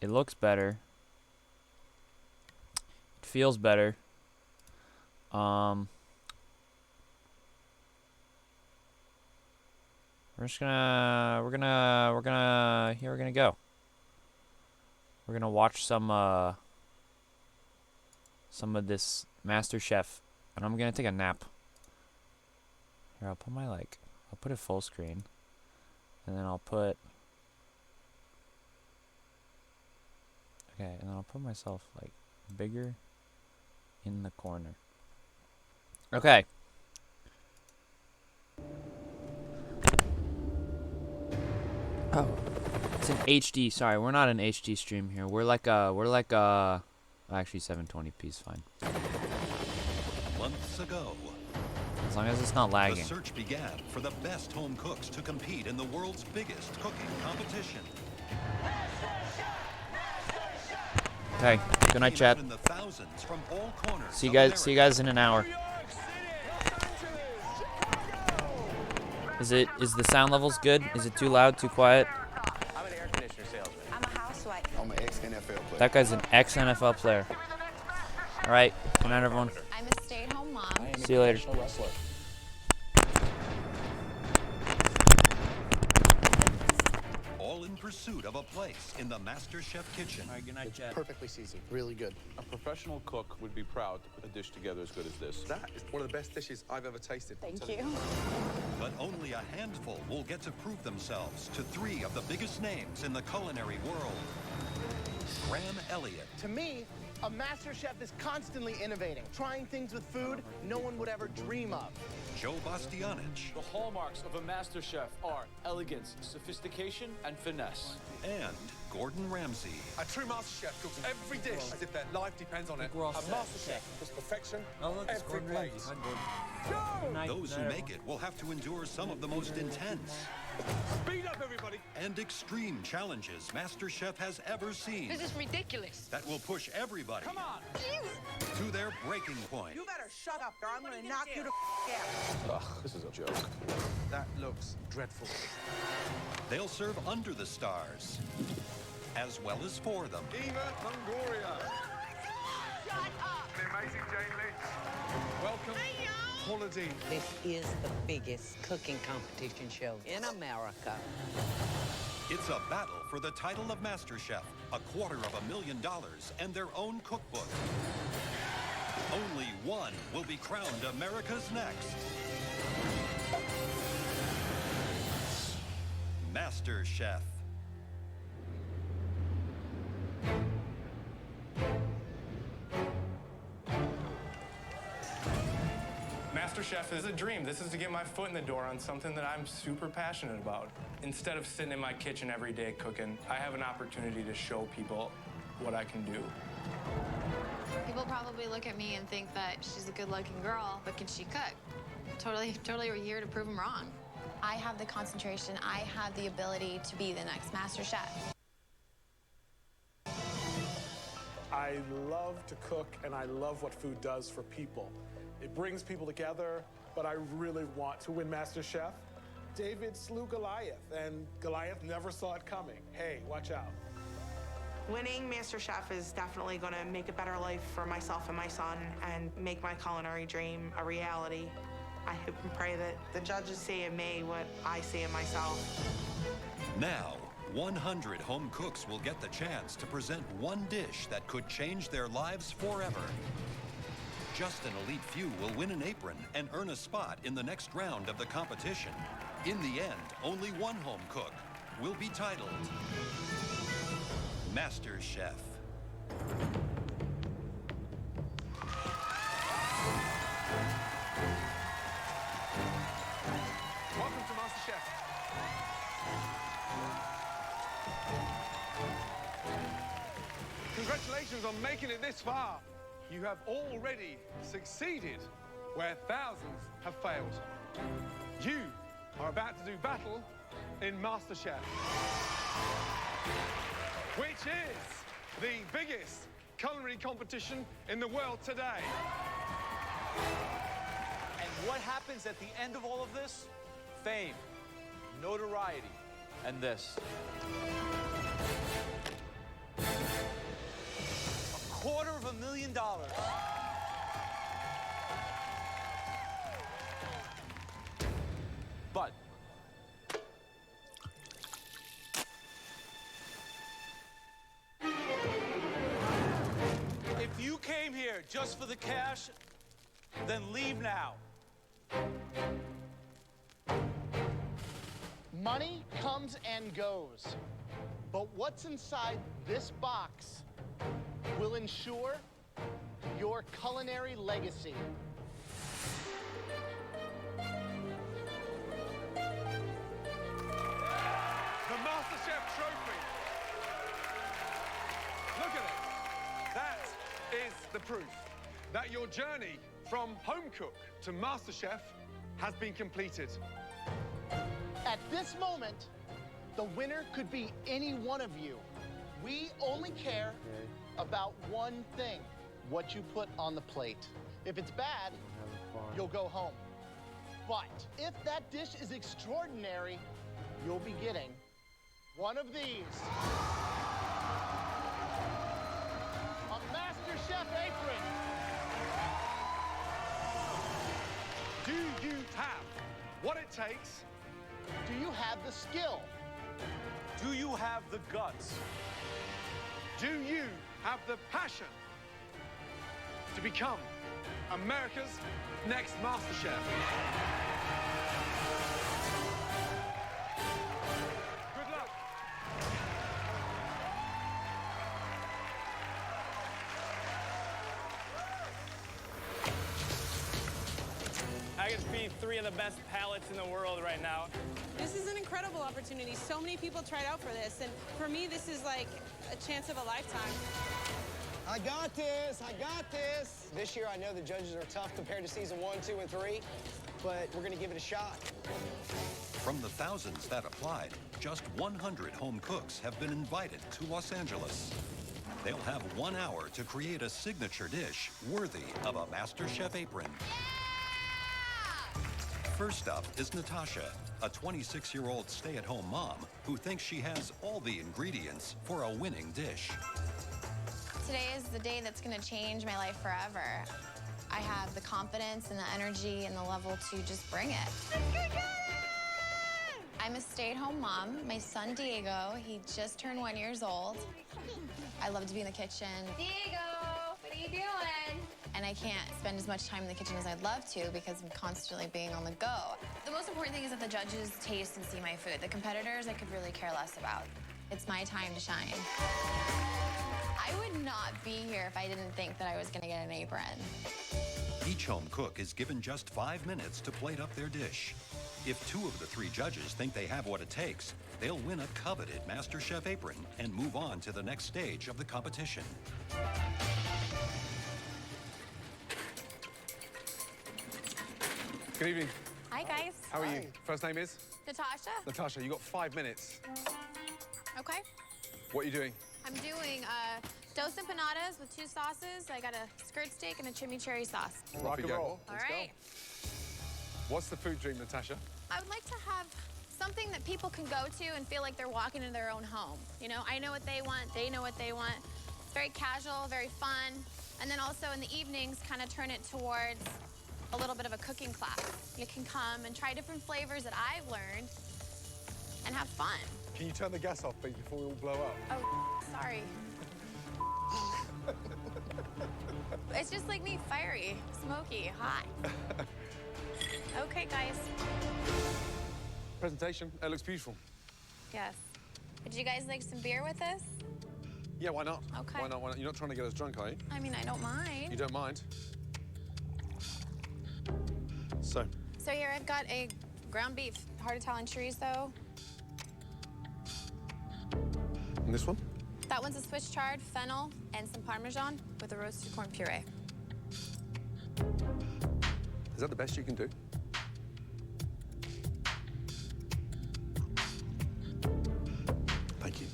It looks better. It feels better. We're just gonna, here we're gonna go. We're gonna watch some of this MasterChef, and I'm gonna take a nap. Here, I'll put I'll put it full screen, and then I'll put, okay, and then I'll put myself like bigger in the corner. Okay. Oh, it's an HD. Sorry, we're not an HD stream here. We're like actually 720p is fine. Months ago, as long as it's not lagging. The search began for the best home cooks to compete in the world's biggest cooking competition. Okay, good night, chat. See you guys in an hour. Is the sound levels good? Is it too loud, too quiet? I'm an air conditioner salesman. I'm a housewife. I'm an ex-NFL player. That guy's an ex-NFL player. All right, good night, everyone. I'm a stay-at-home mom. See you later. All in pursuit of a place in the MasterChef kitchen. All right, good night, chat. Perfectly seasoned. Really good. A professional cook would be proud to put a dish together as good as this. That is one of the best dishes I've ever tasted. Thank you. But only a handful will get to prove themselves to three of the biggest names in the culinary world. Graham Elliott. To me, a master chef is constantly innovating, trying things with food no one would ever dream of. Joe Bastianich. The hallmarks of a master chef are elegance, sophistication, and finesse. And Gordon Ramsay. A true master chef cooks every dish as if their life depends on it. A master chef is perfection every plate. Those who make it will have to endure some of the most intense Speed up, everybody! and extreme challenges MasterChef has ever seen. This is ridiculous. That will push everybody to their breaking point. You better shut up, or I'm gonna knock you to out. Ugh, this is a joke. That looks dreadful. They'll serve under the stars, as well as for them. Eva Longoria. Shut up. The amazing Jane Lynch. Welcome. Holiday. This is the biggest cooking competition show in America. It's a battle for the title of MasterChef, $250,000, and their own cookbook. Only one will be crowned America's next MasterChef. MasterChef is a dream. This is to get my foot in the door on something that I'm super passionate about. Instead of sitting in my kitchen every day cooking, I have an opportunity to show people what I can do. People probably look at me and think that she's a good-looking girl, but can she cook? Totally we're here to prove them wrong. I have the concentration. I have the ability to be the next master chef. I love to cook, and I love what food does for people. It brings people together, but I really want to win MasterChef. David slew Goliath, and Goliath never saw it coming. Hey, watch out. Winning MasterChef is definitely going to make a better life for myself and my son and make my culinary dream a reality. I hope and pray that the judges see in me what I see in myself. Now, 100 home cooks will get the chance to present one dish that could change their lives forever. Just an elite few will win an apron and earn a spot in the next round of the competition. In the end, only one home cook will be titled MasterChef. Welcome to MasterChef. Congratulations on making it this far. You have already succeeded where thousands have failed. You are about to do battle in MasterChef, which is the biggest culinary competition in the world today. And what happens at the end of all of this? Fame, notoriety, and this. million. But if you came here just for the cash, then leave now. Money comes and goes, but what's inside this box will ensure your culinary legacy. The MasterChef trophy. Look at it. That is the proof that your journey from home cook to MasterChef has been completed. At this moment, the winner could be any one of you. We only care about one thing, what you put on the plate. If it's bad, you'll go home. But if that dish is extraordinary, you'll be getting one of these. A MasterChef apron. Do you have what it takes? Do you have the skill? Do you have the guts? Do you have the passion to become America's next MasterChef? Good luck. I can feed 3 of the best palates in the world right now. This is an incredible opportunity. So many people tried out for this, and for me, this is like a chance of a lifetime. I got this, I got this. This year, I know the judges are tough compared to season 1, 2, and 3, but we're gonna give it a shot. From the thousands that applied, just 100 home cooks have been invited to Los Angeles. They'll have 1 hour to create a signature dish worthy of a MasterChef apron. First up is Natasha, a 26-year-old stay-at-home mom who thinks she has all the ingredients for a winning dish. Today is the day that's going to change my life forever. I have the confidence and the energy and the level to just bring it. I'm a stay-at-home mom. My son, Diego, he just turned 1 year old. I love to be in the kitchen. Diego, what are you doing? And I can't spend as much time in the kitchen as I'd love to because I'm constantly being on the go. The most important thing is that the judges taste and see my food. The competitors, I could really care less about. It's my time to shine. I would not be here if I didn't think that I was gonna get an apron. Each home cook is given just 5 minutes to plate up their dish. If 2 of the 3 judges think they have what it takes, they'll win a coveted MasterChef apron and move on to the next stage of the competition. Good evening. Hi, guys. How are you? First name is? Natasha. Natasha, you got 5 minutes. Okay. What are you doing? I'm doing dos empanadas with 2 sauces. I got a skirt steak and a chimichurri sauce. Rock and roll. All right. What's the food dream, Natasha? I would like to have something that people can go to and feel like they're walking into their own home. You know, I know what they want, they know what they want. It's very casual, very fun. And then also in the evenings, kind of turn it towards a little bit of a cooking class. You can come and try different flavors that I've learned and have fun. Can you turn the gas off, please, before we all blow up? Oh, sorry. It's just like me, fiery, smoky, hot. Okay, guys. Presentation, it looks beautiful. Yes. Would you guys like some beer with this? Yeah, why not? Okay. Why not? Why not? You're not trying to get us drunk, are you? I mean, I don't mind. You don't mind? So here I've got a ground beef, hard Italian chorizo. And this one? That one's a Swiss chard, fennel, and some Parmesan with a roasted corn puree. Is that the best you can do? Thank you.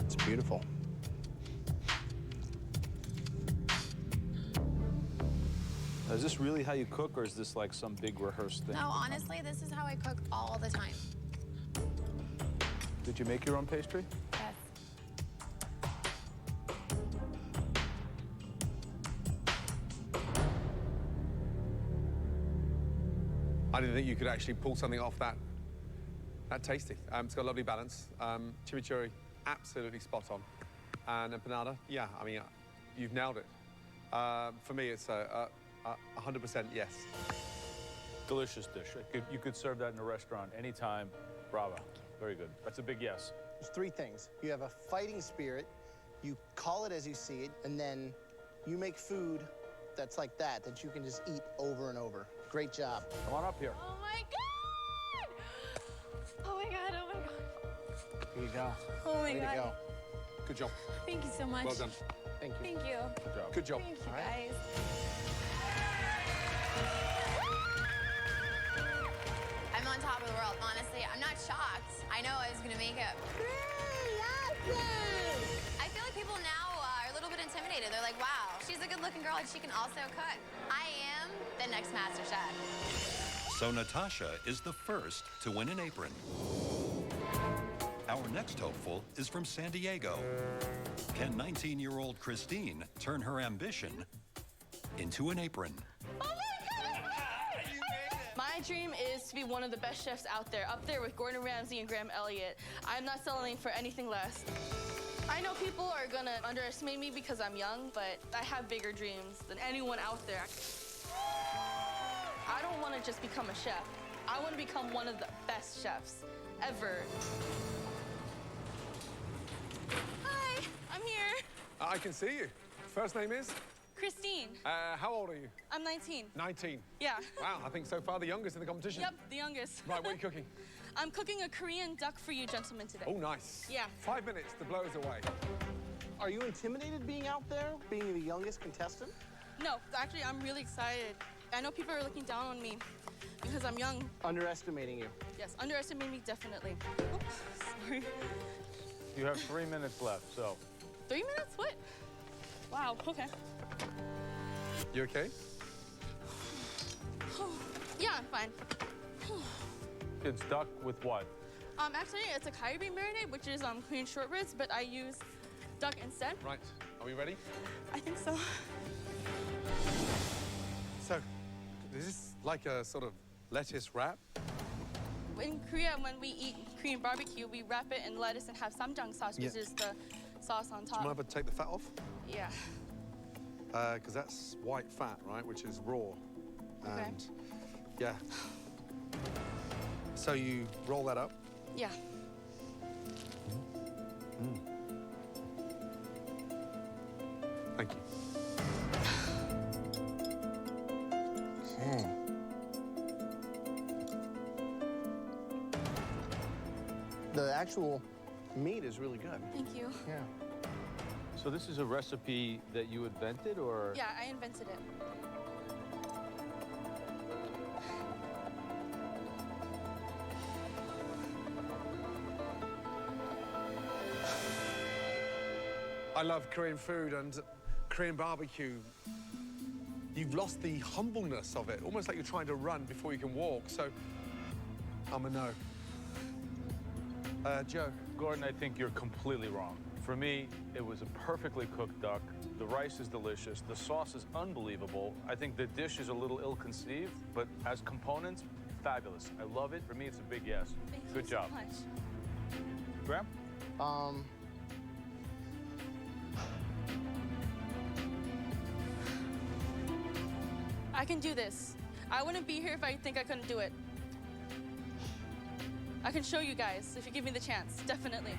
It's beautiful. Is this really how you cook, or is this like some big rehearsed thing? No, honestly, this is how I cook all the time. Did you make your own pastry? Yes. I didn't think you could actually pull something off that tasty. It's got a lovely balance. Chimichurri, absolutely spot on. And empanada, yeah, I mean, you've nailed it. For me, it's a 100% yes. Delicious dish. You could serve that in a restaurant anytime. Bravo. Very good. That's a big yes. There's three things. You have a fighting spirit, you call it as you see it, and then you make food that's like that you can just eat over and over. Great job. Come on up here. Oh my God! Oh my God, oh my God. Here you go. Oh my Way God. to go. Good job. Thank you so much. Well done. Thank you. Thank you. Good job. Good job. Thank you, All right. guys. I'm on top of the world, honestly. I'm not shocked. I know I was gonna make it. I feel like people now are a little bit intimidated. They're like, wow, she's a good-looking girl and she can also cook. I am the next MasterChef. So Natasha is the first to win an apron. Our next hopeful is from San Diego. Can 19-year-old Christine turn her ambition into an apron? My dream is to be one of the best chefs out there, up there with Gordon Ramsay and Graham Elliott. I'm not settling for anything less. I know people are gonna underestimate me because I'm young, but I have bigger dreams than anyone out there. I don't want to just become a chef. I want to become one of the best chefs ever. Hi, I'm here. I can see you. First name is? Christine. How old are you? I'm 19. 19. Yeah. Wow, I think so far the youngest in the competition. Yep, the youngest. Right, what are you cooking? I'm cooking a Korean duck for you gentlemen today. Oh, nice. Yeah. 5 minutes to blow us away. Are you intimidated being out there, being the youngest contestant? No, actually, I'm really excited. I know people are looking down on me because I'm young. Underestimating you. Yes, underestimate me, definitely. Oops, sorry. You have 3 minutes left, so. 3 minutes? What? Wow, okay. You okay? Yeah, I'm fine. It's duck with what? Actually, it's a curry bean marinade, which is Korean short ribs, but I use duck instead. Right, are we ready? I think so. So, is this like a sort of lettuce wrap? In Korea, when we eat Korean barbecue, we wrap it in lettuce and have samjang sauce, which is the sauce on Do top. you mind if I take the fat off? Yeah. Because that's white fat, right, which is raw. Okay. And, yeah. So you roll that up. Yeah. Thank you. The actual meat is really good. Thank you. Yeah. So this is a recipe that you invented, or? Yeah, I invented it. I love Korean food and Korean barbecue. You've lost the humbleness of it, almost like you're trying to run before you can walk, so I'm a no. Joe? Gordon, I think you're completely wrong. For me, it was a perfectly cooked duck. The rice is delicious. The sauce is unbelievable. I think the dish is a little ill-conceived, but as components, fabulous. I love it. For me, it's a big yes. Good job. Thank you so much. Graham? I can do this. I wouldn't be here if I think I couldn't do it. I can show you guys if you give me the chance, definitely.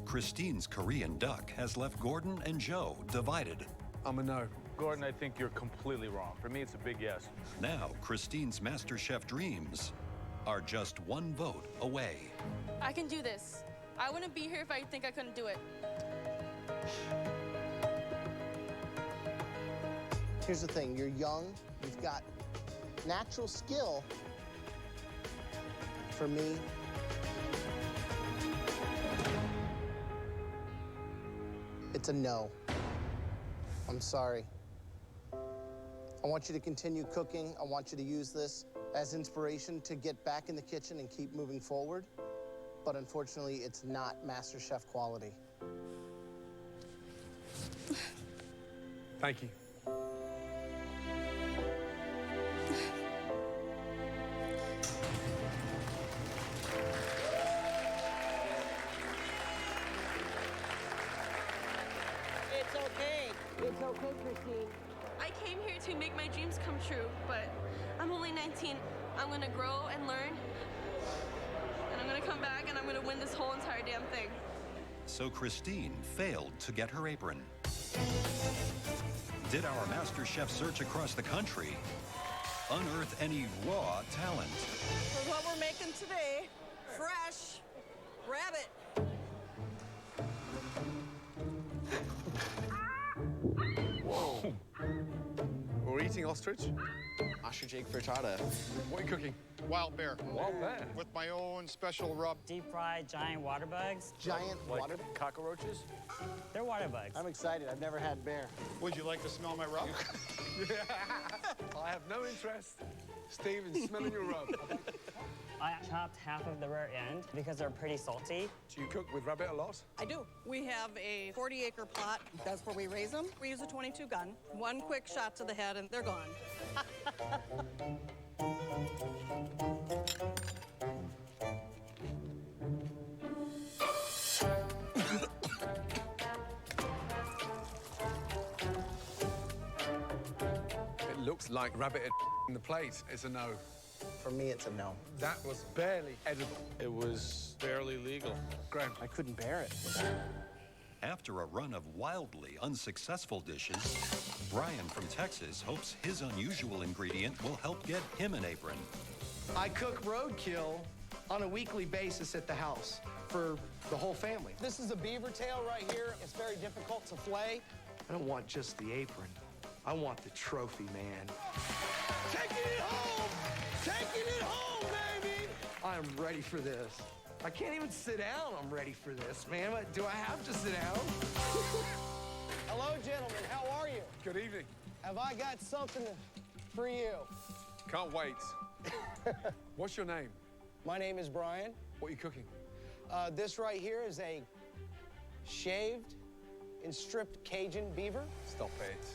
Christine's Korean duck has left Gordon and Joe divided. I'm a no. Gordon, I think you're completely wrong. For me, it's a big yes. Now, Christine's MasterChef dreams are just one vote away. I can do this. I wouldn't be here if I think I couldn't do it. Here's the thing, you're young, you've got natural skill. For me, it's a no. I'm sorry. I want you to continue cooking. I want you to use this as inspiration to get back in the kitchen and keep moving forward. But unfortunately, it's not MasterChef quality. Thank you. It's okay. It's okay, Christine. I came here to make my dreams come true, but I'm only 19. I'm gonna grow and learn, and I'm gonna come back and I'm gonna win this whole entire damn thing. So Christine failed to get her apron. Did our MasterChef search across the country unearth any raw talent? For what we're making today, fresh rabbit. Whoa. We're eating ostrich? Ostrich egg frittata. What are you cooking? Wild bear. Wild bear? With my own special rub. Deep fried giant water bugs. Giant water? Cockroaches? They're water bugs. I'm excited. I've never had bear. Would you like to smell my rub? I have no interest, Steve, in smelling your rub. I chopped half of the rear end because they're pretty salty. Do you cook with rabbit a lot? I do. We have a 40-acre plot. That's where we raise them. We use a .22 gun. One quick shot to the head, and they're gone. It looks like rabbit in the plate. It's a no. For me, it's a no. That was barely edible. It was barely legal. Graham. I couldn't bear it. After a run of wildly unsuccessful dishes, Brian from Texas hopes his unusual ingredient will help get him an apron. I cook roadkill on a weekly basis at the house for the whole family. This is a beaver tail right here. It's very difficult to flay. I don't want just the apron. I want the trophy, man. Taking it home! Taking it home, baby! I am ready for this. I can't even sit down. I'm ready for this, man. Do I have to sit down? Hello, gentlemen. How are you? Good evening. Have I got something for you? Can't wait. What's your name? My name is Brian. What are you cooking? This right here is a shaved and stripped Cajun beaver. Stop it.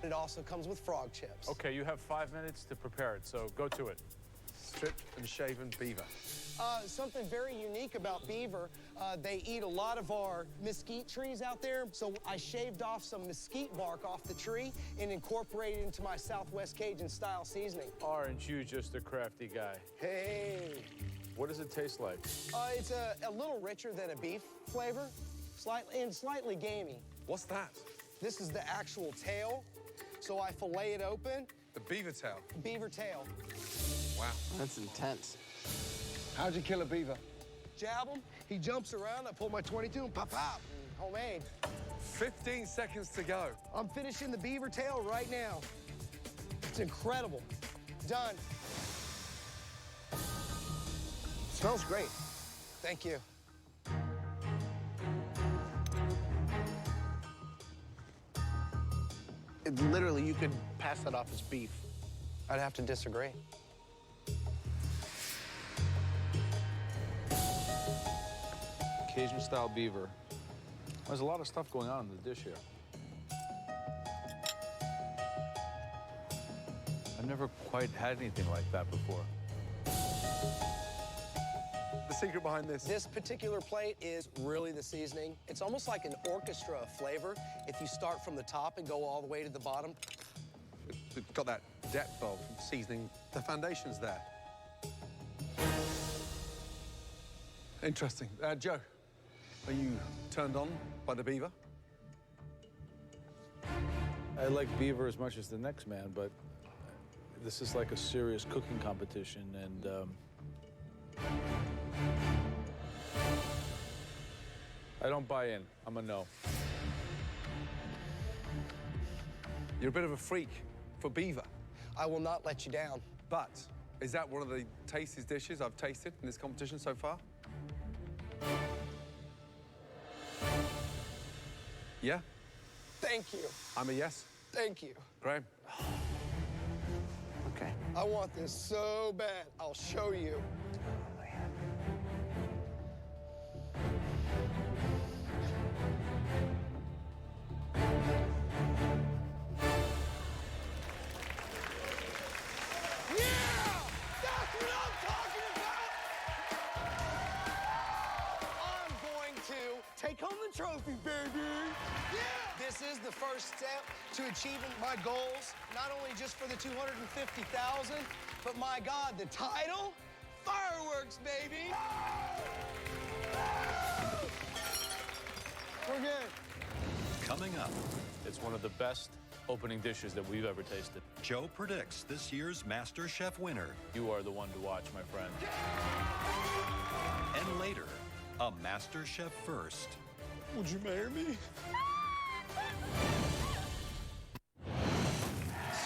It also comes with frog chips. Okay, you have 5 minutes to prepare it, so go to it. Stripped and shaven beaver. Something very unique about beaver, they eat a lot of our mesquite trees out there, so I shaved off some mesquite bark off the tree and incorporated it into my Southwest Cajun style seasoning. Aren't you just a crafty guy? Hey. What does it taste like? It's a little richer than a beef flavor, slightly gamey. What's that? This is the actual tail, so I fillet it open. The beaver tail? Beaver tail. Wow. That's intense. How'd you kill a beaver? Jab him, he jumps around, I pull my .22 and pop, pop. Homemade. 15 seconds to go. I'm finishing the beaver tail right now. It's incredible. Done. Smells great. Thank you. Literally, you could pass that off as beef. I'd have to disagree. Cajun-style beaver. There's a lot of stuff going on in the dish here. I've never quite had anything like that before. The secret behind this? This particular plate is really the seasoning. It's almost like an orchestra of flavor. If you start from the top and go all the way to the bottom. It's got that depth of seasoning. The foundation's there. Interesting. Joe, are you turned on by the beaver? I like beaver as much as the next man, but this is like a serious cooking competition, and I don't buy in. I'm a no. You're a bit of a freak for beaver. I will not let you down. But is that one of the tastiest dishes I've tasted in this competition so far? Yeah? Thank you. I'm a yes. Thank you. Graham? Okay. I want this so bad. I'll show you. me, baby. Yeah! This is the first step to achieving my goals, not only just for the 250,000, but my God, the title? Fireworks, baby! We're good. Coming up, It's one of the best opening dishes that we've ever tasted. Joe predicts this year's MasterChef winner. You are the one to watch, my friend. And later, a MasterChef first. Would you marry me?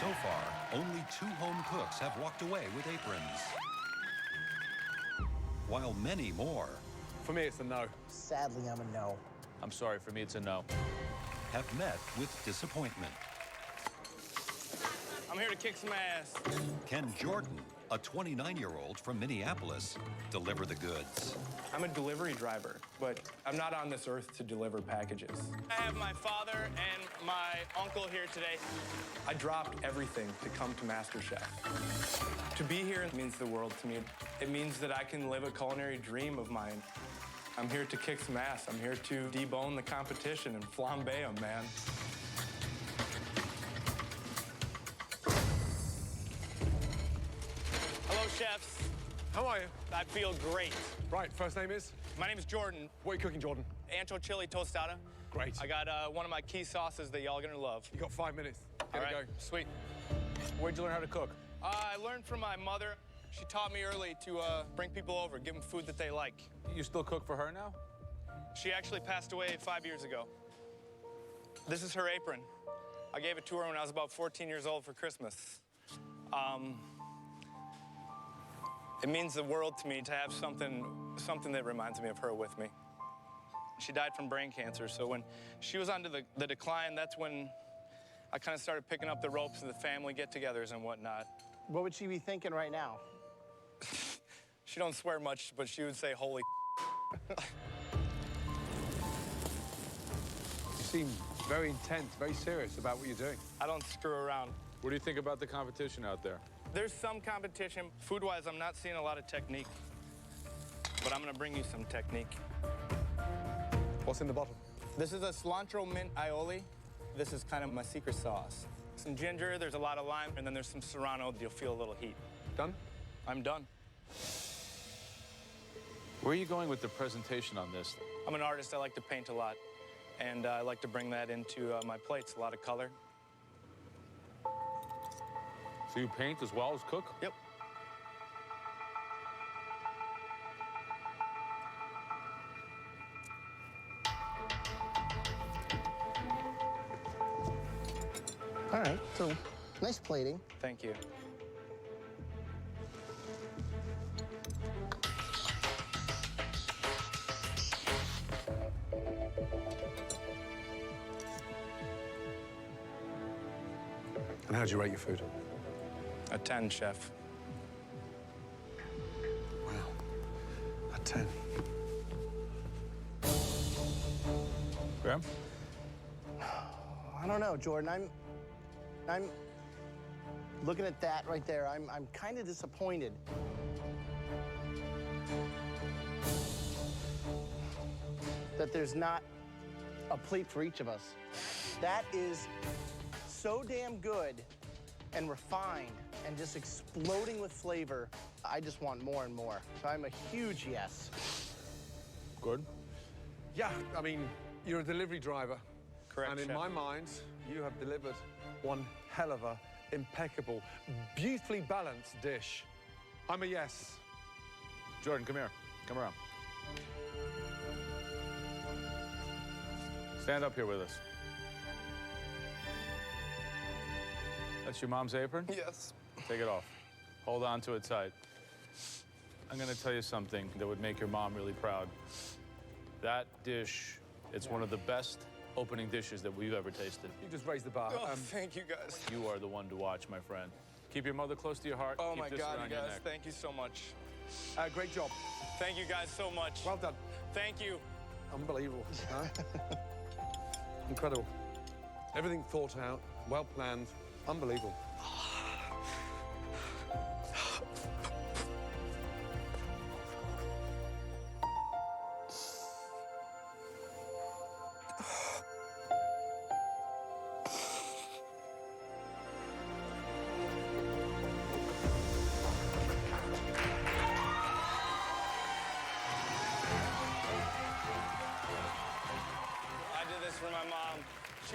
So far, only 2 home cooks have walked away with aprons, while many more For me, it's a no. Sadly, I'm a no. I'm sorry, for me, it's a no. have met with disappointment. I'm here to kick some ass. Can Jordan, a 29-year-old from Minneapolis, deliver the goods? I'm a delivery driver, but I'm not on this earth to deliver packages. I have my father and my uncle here today. I dropped everything to come to MasterChef. To be here means the world to me. It means that I can live a culinary dream of mine. I'm here to kick some ass. I'm here to debone the competition and flambe them, man. Hello, chefs. How are you? I feel great. Right, first name is? My name is Jordan. What are you cooking, Jordan? Ancho chili tostada. Great. I got one of my key sauces that y'all gonna love. You got 5 minutes. All Gotta right, go. sweet. Where'd you learn how to cook? I learned from my mother. She taught me early to bring people over, give them food that they like. You still cook for her now? She actually passed away 5 years ago. This is her apron. I gave it to her when I was about 14 years old for Christmas. It means the world to me to have something that reminds me of her with me. She died from brain cancer, so when she was on the decline, that's when I kind of started picking up the ropes of the family get-togethers and whatnot. What would she be thinking right now? She don't swear much, but she would say, holy You seem very intense, very serious about what you're doing. I don't screw around. What do you think about the competition out there? There's some competition. Food-wise, I'm not seeing a lot of technique, but I'm gonna bring you some technique. What's in the bottle? This is a cilantro mint aioli. This is kind of my secret sauce. Some ginger, there's a lot of lime, and then there's some serrano. You'll feel a little heat. Done? I'm done. Where are you going with the presentation on this? I'm an artist. I like to paint a lot, and I like to bring that into my plates, a lot of color. So you paint as well as cook? Yep. All right, so nice plating. Thank you. And how'd you rate your food? A 10, chef. Wow, a 10. Graham? I don't know, Jordan. I'm looking at that right there. I'm kind of disappointed. That there's not a plate for each of us. That is so damn good and refined and just exploding with flavor. I just want more and more. So I'm a huge yes. Good. Yeah, I mean, you're a delivery driver. Correct, And in chef. my mind, you have delivered one hell of a impeccable, beautifully balanced dish. I'm a yes. Jordan, come here. Come around. Stand up here with us. That's your mom's apron? Yes. Take it off. Hold on to it tight. I'm gonna tell you something that would make your mom really proud. That dish, it's one of the best opening dishes that we've ever tasted. You just raised the bar. Oh, thank you, guys. You are the one to watch, my friend. Keep your mother close to your heart. Oh, Keep my this God, around you your guys. neck. Thank you so much. Great job. Thank you guys so much. Well done. Thank you. Unbelievable. Huh? Incredible. Everything thought out, well planned, unbelievable.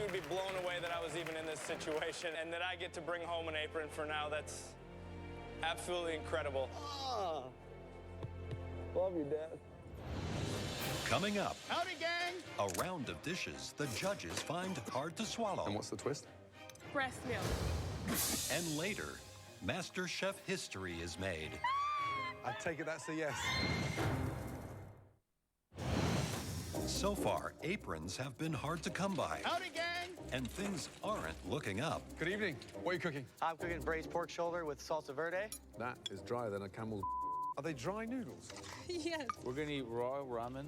would be blown away that I was even in this situation and that I get to bring home an apron for now. That's absolutely incredible. Oh. Love you, Dad. Coming up, Howdy, gang! a round of dishes the judges find hard to swallow. And what's the twist? Breast milk. And later, MasterChef history is made. I take it that's a yes. So far, aprons have been hard to come by. Howdy, gang! And things aren't looking up. Good evening. What are you cooking? I'm cooking braised pork shoulder with salsa verde. That is drier than a camel's. Are they dry noodles? Yes. We're gonna eat raw ramen.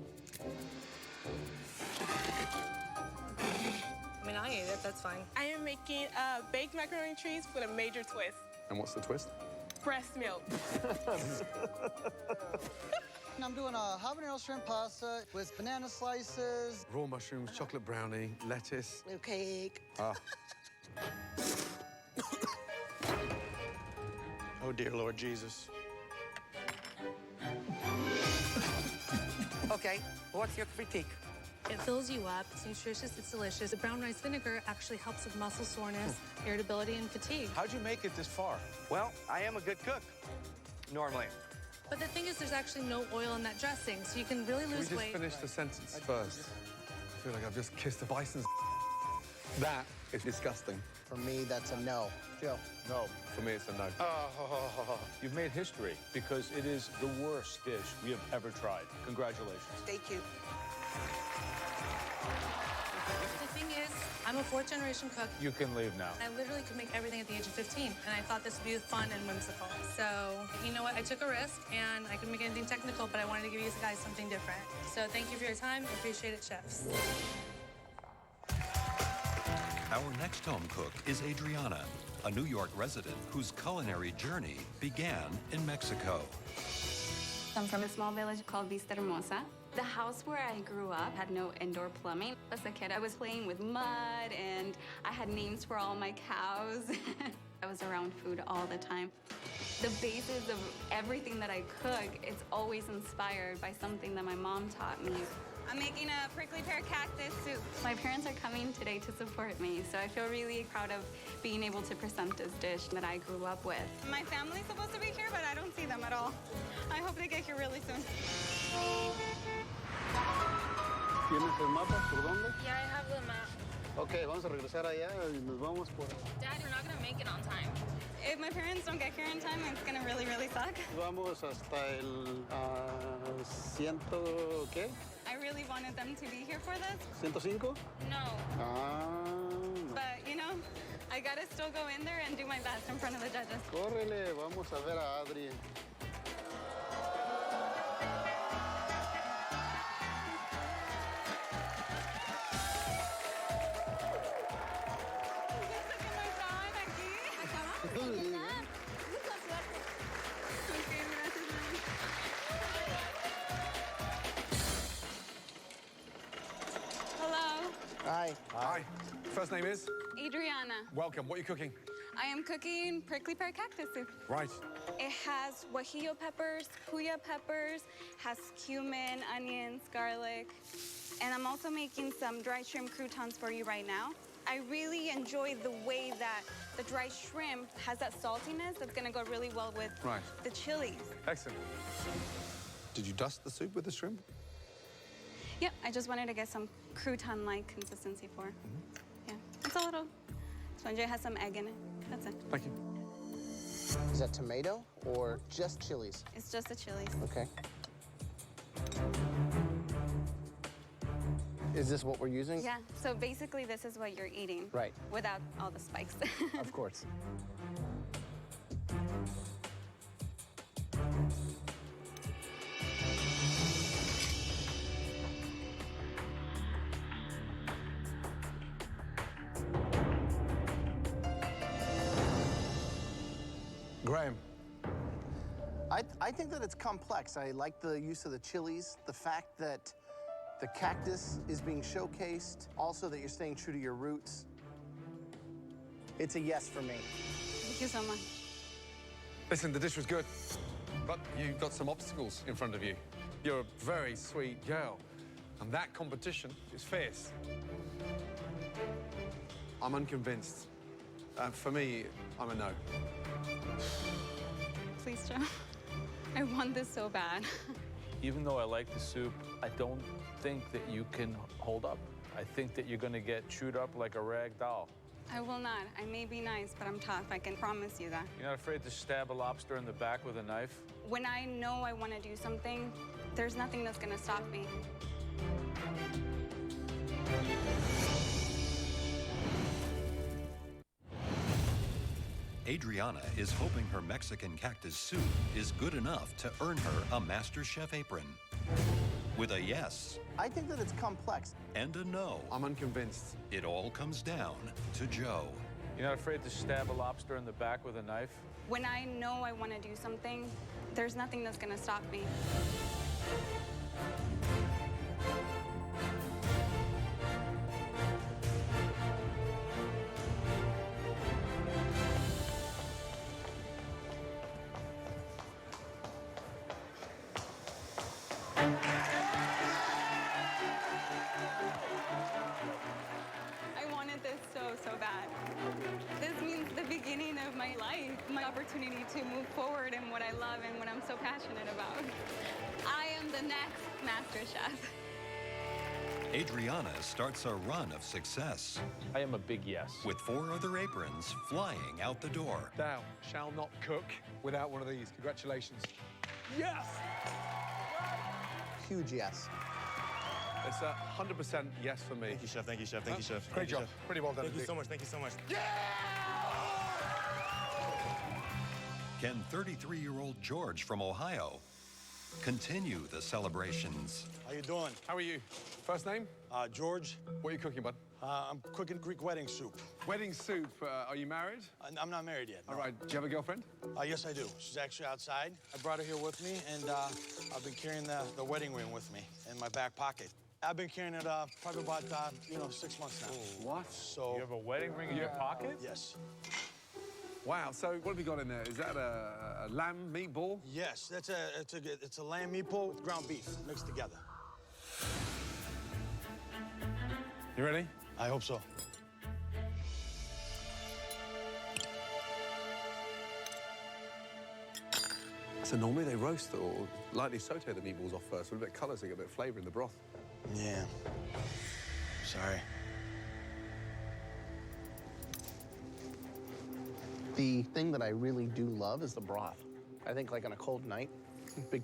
I mean, I ate it, that's fine. I am making baked macaroni and cheese with a major twist. And what's the twist? Breast milk. I'm doing a habanero shrimp pasta with banana slices. Raw mushrooms, chocolate brownie, lettuce. Little cake. Ah. Oh, dear Lord Jesus. Okay, what's your critique? It fills you up, it's nutritious, it's delicious. The brown rice vinegar actually helps with muscle soreness, irritability, and fatigue. How'd you make it this far? Well, I am a good cook, normally. But the thing is, there's actually no oil in that dressing, so you can really Can we lose just weight. finish the sentence first? I feel like I've just kissed a bison's. That is disgusting. For me, that's a no. Joe? No. For me, it's a no. You've made history because it is the worst dish we have ever tried. Congratulations. Thank you. The thing is, I'm a fourth-generation cook. You can leave now. I literally could make everything at the age of 15, and I thought this would be fun and whimsical. So, you know what? I took a risk, and I could make anything technical, but I wanted to give you guys something different. So thank you for your time. I appreciate it, chefs. Our next home cook is Adriana, a New York resident whose culinary journey began in Mexico. I'm from a small village called Vista Hermosa. The house where I grew up had no indoor plumbing. As a kid, I was playing with mud, and I had names for all my cows. I was around food all the time. The basis of everything that I cook, it's always inspired by something that my mom taught me. I'm making a prickly pear cactus soup. My parents are coming today to support me, so I feel really proud of being able to present this dish that I grew up with. My family's supposed to be here, but I don't see them at all. I hope they get here really soon. ¿Tienes el mapa? ¿Por dónde? Yeah, I have the map. Ok, vamos a regresar allá y nos vamos por... Dad, you're not gonna make it on time. If my parents don't get here in time, it's gonna really, really suck. Vamos hasta el... ¿ciento qué? I really wanted them to be here for this. ¿105? No. No. But, you know, I gotta still go in there and do my best in front of the judges. Córrele, vamos a ver a Adri. Hello. Hi. Hi. First name is? Adriana. Welcome. What are you cooking? I am cooking prickly pear cactus soup. Right. It has guajillo peppers, puya peppers, has cumin, onions, garlic, and I'm also making some dry shrimp croutons for you right now. I really enjoy the way that the dry shrimp has that saltiness that's gonna go really well with the chilies. Excellent. Did you dust the soup with the shrimp? Yep, I just wanted to get some crouton-like consistency for. Yeah, it's a little spongy. It has some egg in it. That's it. Thank you. Is that tomato or just chilies? It's just the chilies. Okay. Is this what we're using? Yeah, so basically this is what you're eating. Right. Without all the spikes. Of course. Graham. I think that it's complex. I like the use of the chilies, the fact that the cactus is being showcased, also that you're staying true to your roots. It's a yes for me. Thank you so much. Listen, the dish was good, but you've got some obstacles in front of you. You're a very sweet girl, and that competition is fierce. I'm unconvinced. For me, I'm a no. Please, Joe. I want this so bad. Even though I like the soup, I don't think that you can hold up. I think that you're gonna get chewed up like a rag doll. I will not. I may be nice, but I'm tough. I can promise you that. You're not afraid to stab a lobster in the back with a knife? When I know I want to do something, there's nothing that's going to stop me. Adriana is hoping her Mexican cactus soup is good enough to earn her a MasterChef apron. With a yes. I think that it's complex. And a no. I'm unconvinced. It all comes down to Joe. You're not afraid to stab a lobster in the back with a knife? When I know I want to do something, there's nothing that's going to stop me. So bad. This means the beginning of my life, my opportunity to move forward in what I love and what I'm so passionate about. I am the next MasterChef. Adriana starts a run of success. I am a big yes. With 4 other aprons flying out the door. Thou shall not cook without one of these. Congratulations. Yes! Huge yes. It's 100% yes for me. Thank you, Chef. Thank you, Chef. Thank you, Chef. Great job. Pretty well done. Thank you so much. Thank you so much. Yeah! Can 33-year-old George from Ohio continue the celebrations? How you doing? How are you? First name? George. What are you cooking, bud? I'm cooking Greek wedding soup. Wedding soup. Are you married? I'm not married yet. No. All right. Do you have a girlfriend? Yes, I do. She's actually outside. I brought her here with me, and I've been carrying the wedding ring with me in my back pocket. I've been carrying it probably about 6 months now. What? So you have a wedding ring in your pocket? Yes. Wow. So what have you got in there? Is that a lamb meatball? Yes. It's a lamb meatball with ground beef mixed together. You ready? I hope so. So normally they roast or lightly saute the meatballs off first with a bit of colour so you get a bit of flavour in the broth. Yeah. Sorry. The thing that I really do love is the broth. I think like on a cold night, big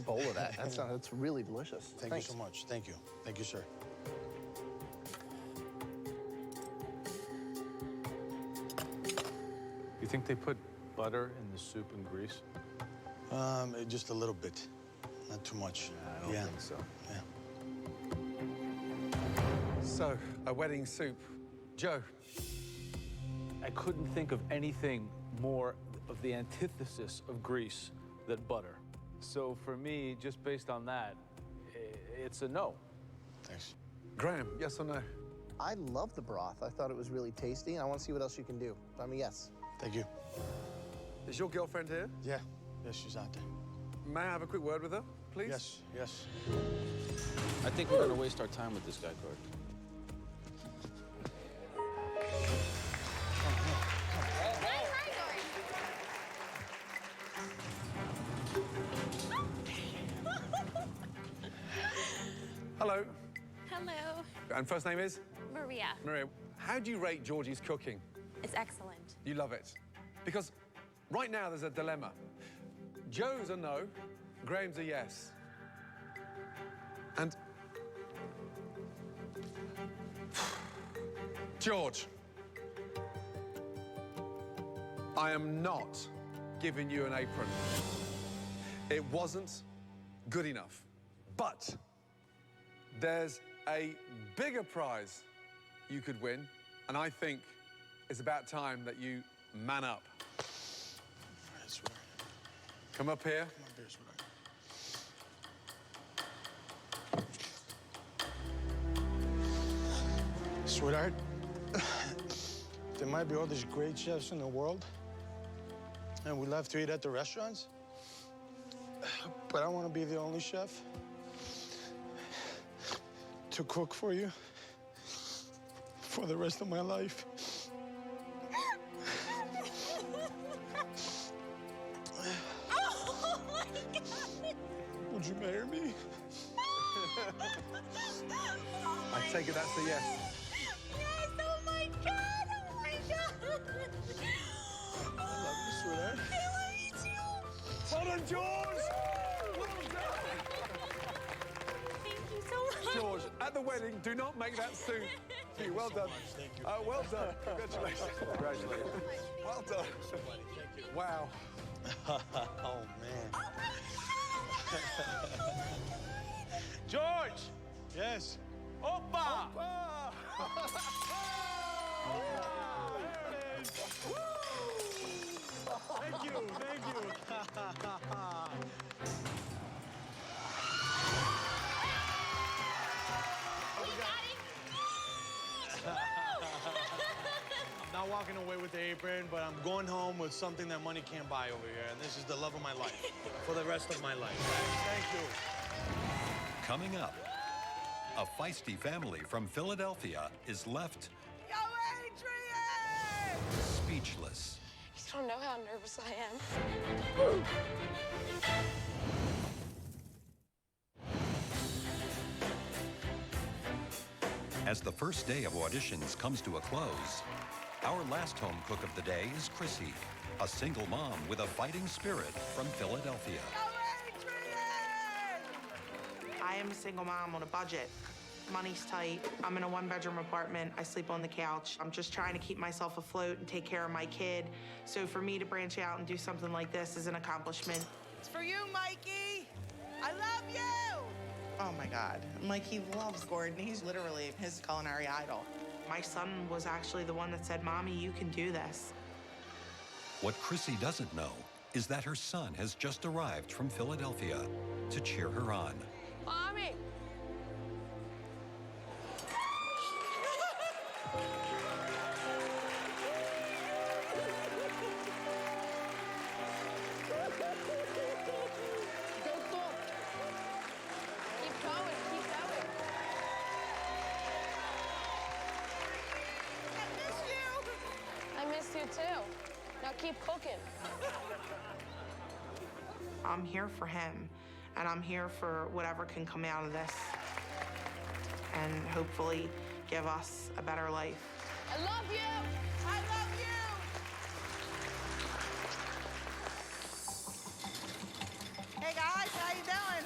bowl of that. That's really delicious. Thanks. You so much. Thank you. Thank you, sir. You think they put butter in the soup and grease? Just a little bit, not too much. I don't think so. Yeah. So, a wedding soup. Joe. I couldn't think of anything more of the antithesis of grease than butter. So for me, just based on that, it's a no. Thanks. Graham, yes or no? I love the broth. I thought it was really tasty, and I want to see what else you can do. I'm a yes. Thank you. Is your girlfriend here? Yeah. Yes, she's out there. May I have a quick word with her, please? Yes, yes. I think we're gonna waste our time with this guy, Cord. Hello. Hello. And first name is? Maria. Maria. How do you rate Georgie's cooking? It's excellent. You love it. Because right now there's a dilemma. Joe's a no, Graham's a yes. And George, I am not giving you an apron. It wasn't good enough. But there's a bigger prize you could win, and I think it's about time that you man up. Come up here. Sweetheart, there might be all these great chefs in the world, and we love to eat at the restaurants, but I want to be the only chef to cook for you for the rest of my life. Oh my God! Would you marry me? I take it that's a yes. Yes! Oh my God! Oh my God! I love you, sweetheart. I love you too. Well done, George! Well done! Thank you so much. George, at the wedding, do not make that suit. Thank you. Well done. Thank you. Well done. Congratulations. Congratulations. Well done. Wow. Oh, man. George! Yes. Opa! Thank you. Thank you. I'm not walking away with the apron, but I'm going home with something that money can't buy over here, and this is the love of my life for the rest of my life. Thank you. Coming up, a feisty family from Philadelphia is left Yo, Adrian! speechless. You don't know how nervous I am. As the first day of auditions comes to a close, our last home cook of the day is Chrissy, a single mom with a fighting spirit from Philadelphia. I am a single mom on a budget. Money's tight. I'm in a one-bedroom apartment. I sleep on the couch. I'm just trying to keep myself afloat and take care of my kid. So for me to branch out and do something like this is an accomplishment. It's for you, Mikey. I love you. Oh my God. Mikey loves Gordon. He's literally his culinary idol. My son was actually the one that said, Mommy, you can do this. What Chrissy doesn't know is that her son has just arrived from Philadelphia to cheer her on. Mommy! Keep going, keep going. I missed you too. Now keep cooking. I'm here for him, and I'm here for whatever can come out of this, and hopefully give us a better life. I love you! I love you! Hey guys, how you doing?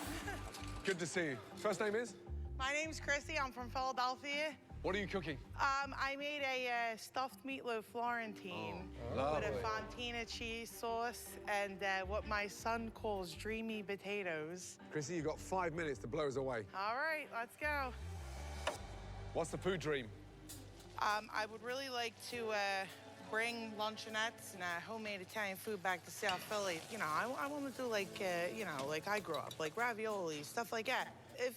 Good to see you. First name is? My name's Chrissy. I'm from Philadelphia. What are you cooking? I made a stuffed meatloaf Florentine with a lovely. fontina cheese sauce and what my son calls dreamy potatoes. Chrissy, you've got 5 minutes to blow us away. All right, let's go. What's the food dream? I would really like to bring luncheonettes and homemade Italian food back to South Philly. You know, I want to do like, you know, like I grew up, like ravioli, stuff like that.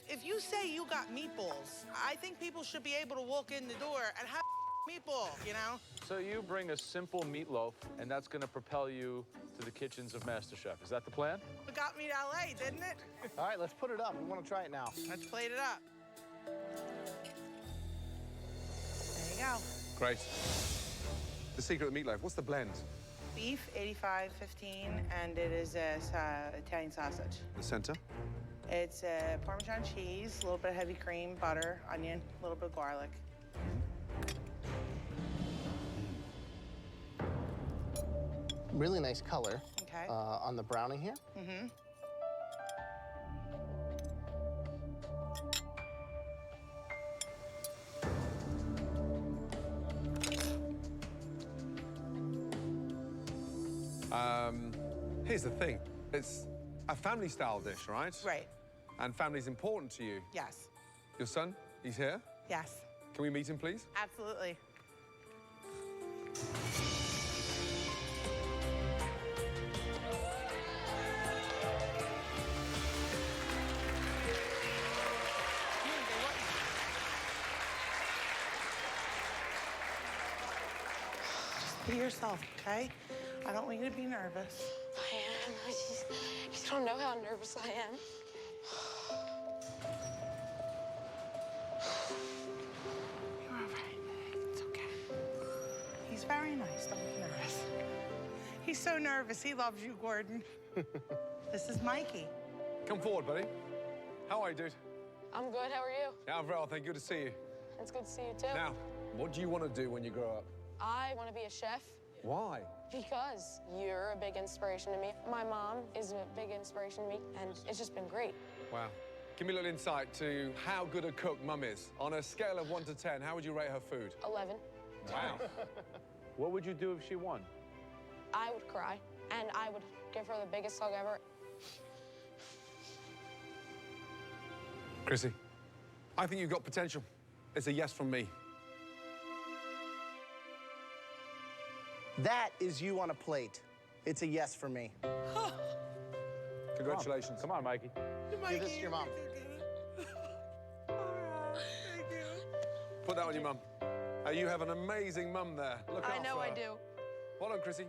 If you say you got meatballs, I think people should be able to walk in the door and have meatball, you know? So you bring a simple meatloaf, and that's going to propel you to the kitchens of MasterChef. Is that the plan? It got me to LA, didn't it? All right, let's put it up. We want to try it now. Let's plate it up. There you go. Great. The secret of the meatloaf, what's the blend? Beef, 85-15, and it is Italian sausage. The center? It's Parmesan cheese, a little bit of heavy cream, butter, onion, a little bit of garlic. Really nice color. Okay. On the browning here. Mm-hmm. Here's the thing. It's a family-style dish, right? Right. And family's important to you. Yes. Your son, he's here? Yes. Can we meet him, please? Absolutely. Just be yourself, okay? I don't want you to be nervous. I am. You don't know how nervous I am. You're all right. so nervous. He loves you, Gordon. This is Mikey. Come forward, buddy. How are you, dude? I'm good. How are you? Yeah, I'm well, thank you. Good to see you. It's good to see you, too. Now, what do you want to do when you grow up? I want to be a chef. Why? Because you're a big inspiration to me. My mom is a big inspiration to me, and it's just been great. Wow. Give me a little insight to how good a cook Mum is. On a scale of 1 to 10, how would you rate her food? 11. Wow. What would you do if she won? I would cry, and I would give her the biggest hug ever. Chrissy, I think you've got potential. It's a yes from me. That is you on a plate. It's a yes for me. Congratulations. Come on, Mikey. Give this to your mom. Put that on your mum. You have an amazing mum there. Look I after know her. I do. Well done, Chrissy.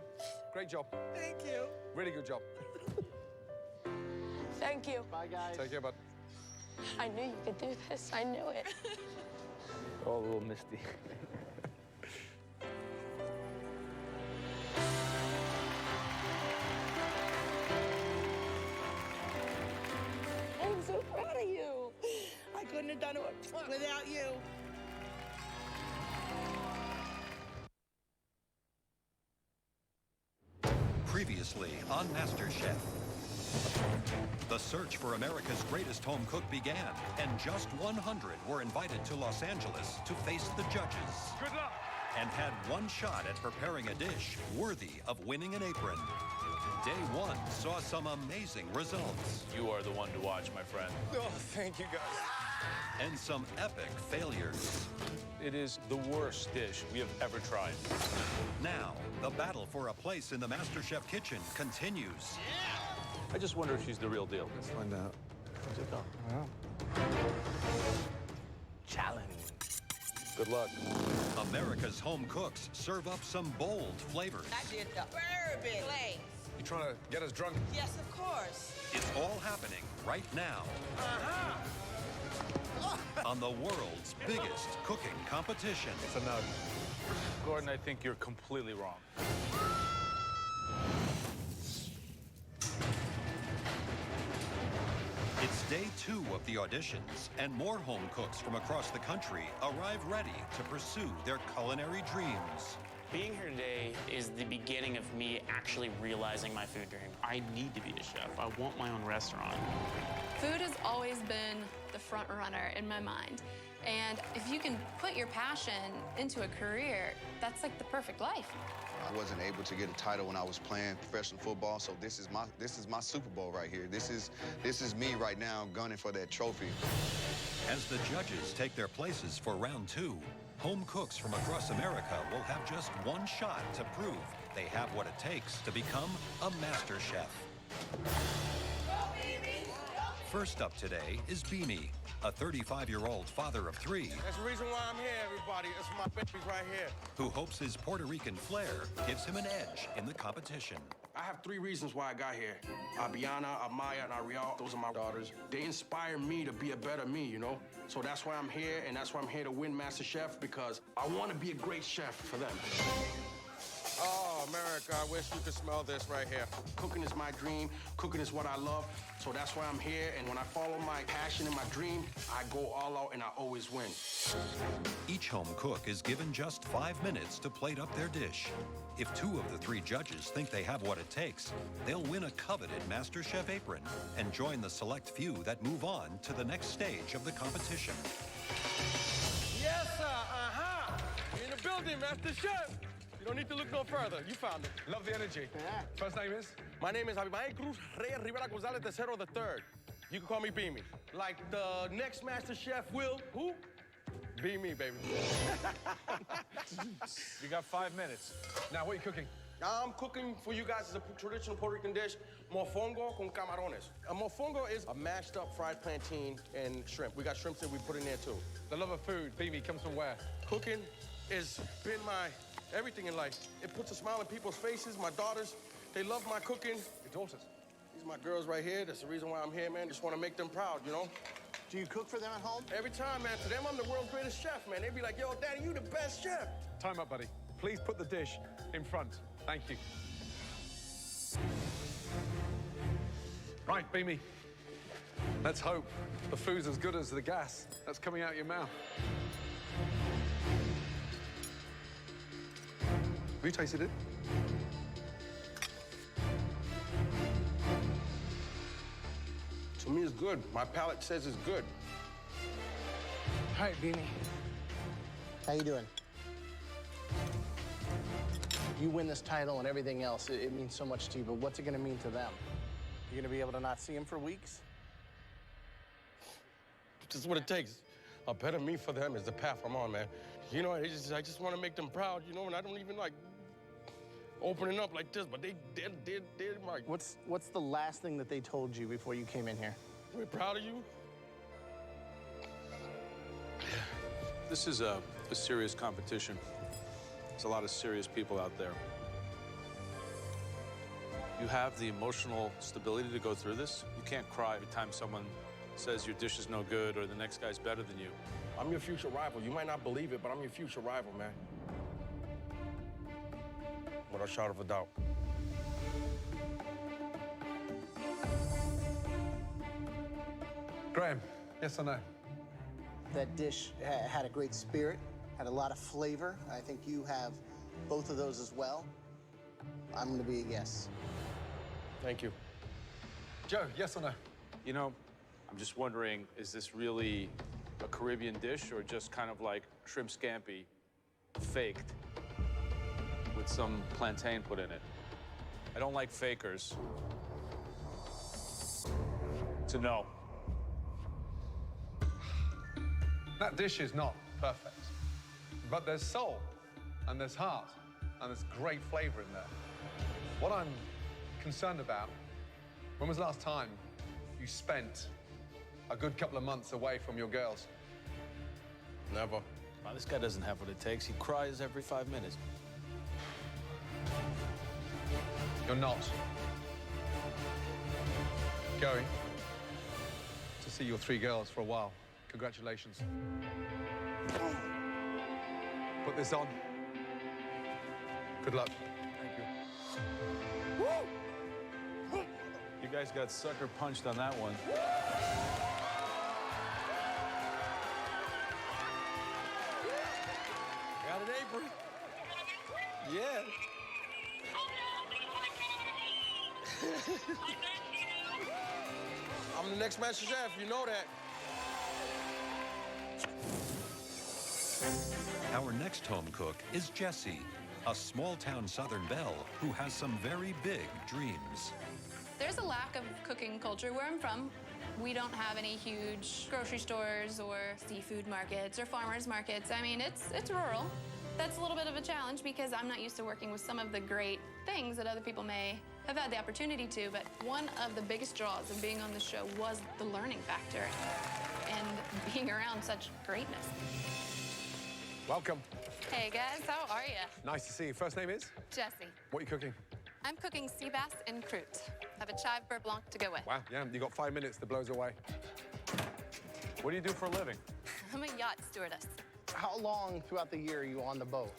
Great job. Thank you. Really good job. Thank you. Bye, guys. Take care, bud. I knew you could do this. I knew it. Oh, a little misty. I'm so proud of you. I couldn't have done it without you. Previously on MasterChef. The search for America's greatest home cook began, and just 100 were invited to Los Angeles to face the judges. Good luck! And had one shot at preparing a dish worthy of winning an apron. Day one saw some amazing results. You are the one to watch, my friend. Oh, thank you, guys. And some epic failures. It is the worst dish we have ever tried. Now, the battle for a place in the MasterChef kitchen continues. I just wonder if she's the real deal. Let's find out. How's it going? Challenge. Good luck. America's home cooks serve up some bold flavors. I did the bourbon glaze. You trying to get us drunk? Yes, of course. It's all happening right now. On the world's biggest cooking competition. It's a no. Gordon, I think you're completely wrong. It's day 2 of the auditions, and more home cooks from across the country arrive ready to pursue their culinary dreams. Being here today is the beginning of me actually realizing my food dream. I need to be a chef. I want my own restaurant. Food has always been the front runner in my mind. And if you can put your passion into a career, that's like the perfect life. I wasn't able to get a title when I was playing professional football, so this is my Super Bowl right here. This is me right now gunning for that trophy. As the judges take their places for round 2, home cooks from across America will have just one shot to prove they have what it takes to become a master chef. First up today is Beanie, a 35-year-old father of 3. That's the reason why I'm here, everybody. That's my babies right here. Who hopes his Puerto Rican flair gives him an edge in the competition. I have 3 reasons why I got here. Adriana, Amaya, and Ariel, those are my daughters. They inspire me to be a better me, you know? So that's why I'm here, and that's why I'm here to win MasterChef, because I want to be a great chef for them. Oh, America, I wish you could smell this right here. Cooking is my dream. Cooking is what I love. So that's why I'm here. And when I follow my passion and my dream, I go all out and I always win. Each home cook is given just 5 minutes to plate up their dish. If 2 of the 3 judges think they have what it takes, they'll win a coveted MasterChef apron and join the select few that move on to the next stage of the competition. Yes, sir. You're in the building, MasterChef. You don't need to look no further. You found it. Love the energy. Yeah. First name is? My name is Abimael Cruz Reyes Rivera Gonzalez Tercero the Third. You can call me Beamy. Like the next Master Chef will, who? Be me, baby. You got 5 minutes. Now, what are you cooking? I'm cooking for you guys is a traditional Puerto Rican dish, mofongo con camarones. A mofongo is a mashed up fried plantain and shrimp. We got shrimps that we put in there too. The love of food, Beamy, comes from where? Cooking has been my everything in life. It puts a smile on people's faces. My daughters, they love my cooking. Your daughters? These are my girls right here. That's the reason why I'm here, man. Just want to make them proud, you know? Do you cook for them at home? Every time, man. To them, I'm the world's greatest chef, man. They be like, yo, Daddy, you the best chef. Time up, buddy. Please put the dish in front. Thank you. Right, Beamy. Let's hope the food's as good as the gas that's coming out your mouth. Have you tasted it? To me, it's good. My palate says it's good. All right, Beanie. How you doing? You win this title and everything else, it means so much to you, but what's it gonna mean to them? You're gonna be able to not see them for weeks? This is what it takes. A better me for them is the path I'm on, man. You know, I just want to make them proud, you know, and I don't even like opening up like this, but they're my... What's the last thing that they told you before you came in here? We're proud of you. This is a serious competition. There's a lot of serious people out there. You have the emotional stability to go through this. You can't cry every time someone says your dish is no good or the next guy's better than you. I'm your future rival. You might not believe it, but I'm your future rival, man. Without a shadow of a doubt. Graham, yes or no? That dish had a great spirit, had a lot of flavor. I think you have both of those as well. I'm gonna be a yes. Thank you. Joe, yes or no? You know, I'm just wondering, is this really a Caribbean dish or just kind of like shrimp scampi faked with some plantain put in it? I don't like fakers. It's a no. That dish is not perfect, but there's soul, and there's heart, and there's great flavor in there. What I'm concerned about, when was the last time you spent a good couple of months away from your girls? Never. Wow, this guy doesn't have what it takes. He cries every 5 minutes. You're not. Going to see your 3 girls for a while. Congratulations. Put this on. Good luck. Thank you. You guys got sucker punched on that one. Got an apron? Yeah. I'm the next MasterChef, you know that. Our next home cook is Jessie, a small-town Southern belle who has some very big dreams. There's a lack of cooking culture where I'm from. We don't have any huge grocery stores or seafood markets or farmers markets. I mean, it's rural. That's a little bit of a challenge because I'm not used to working with some of the great things that other people may have had the opportunity to, but one of the biggest draws of being on the show was the learning factor and being around such greatness. Welcome. Hey guys, how are you? Nice to see you. First name is? Jesse. What are you cooking? I'm cooking sea bass and croûte. I have a chive beurre blanc to go with. Wow, yeah, you got 5 minutes to blow us away. What do you do for a living? I'm a yacht stewardess. How long throughout the year are you on the boat?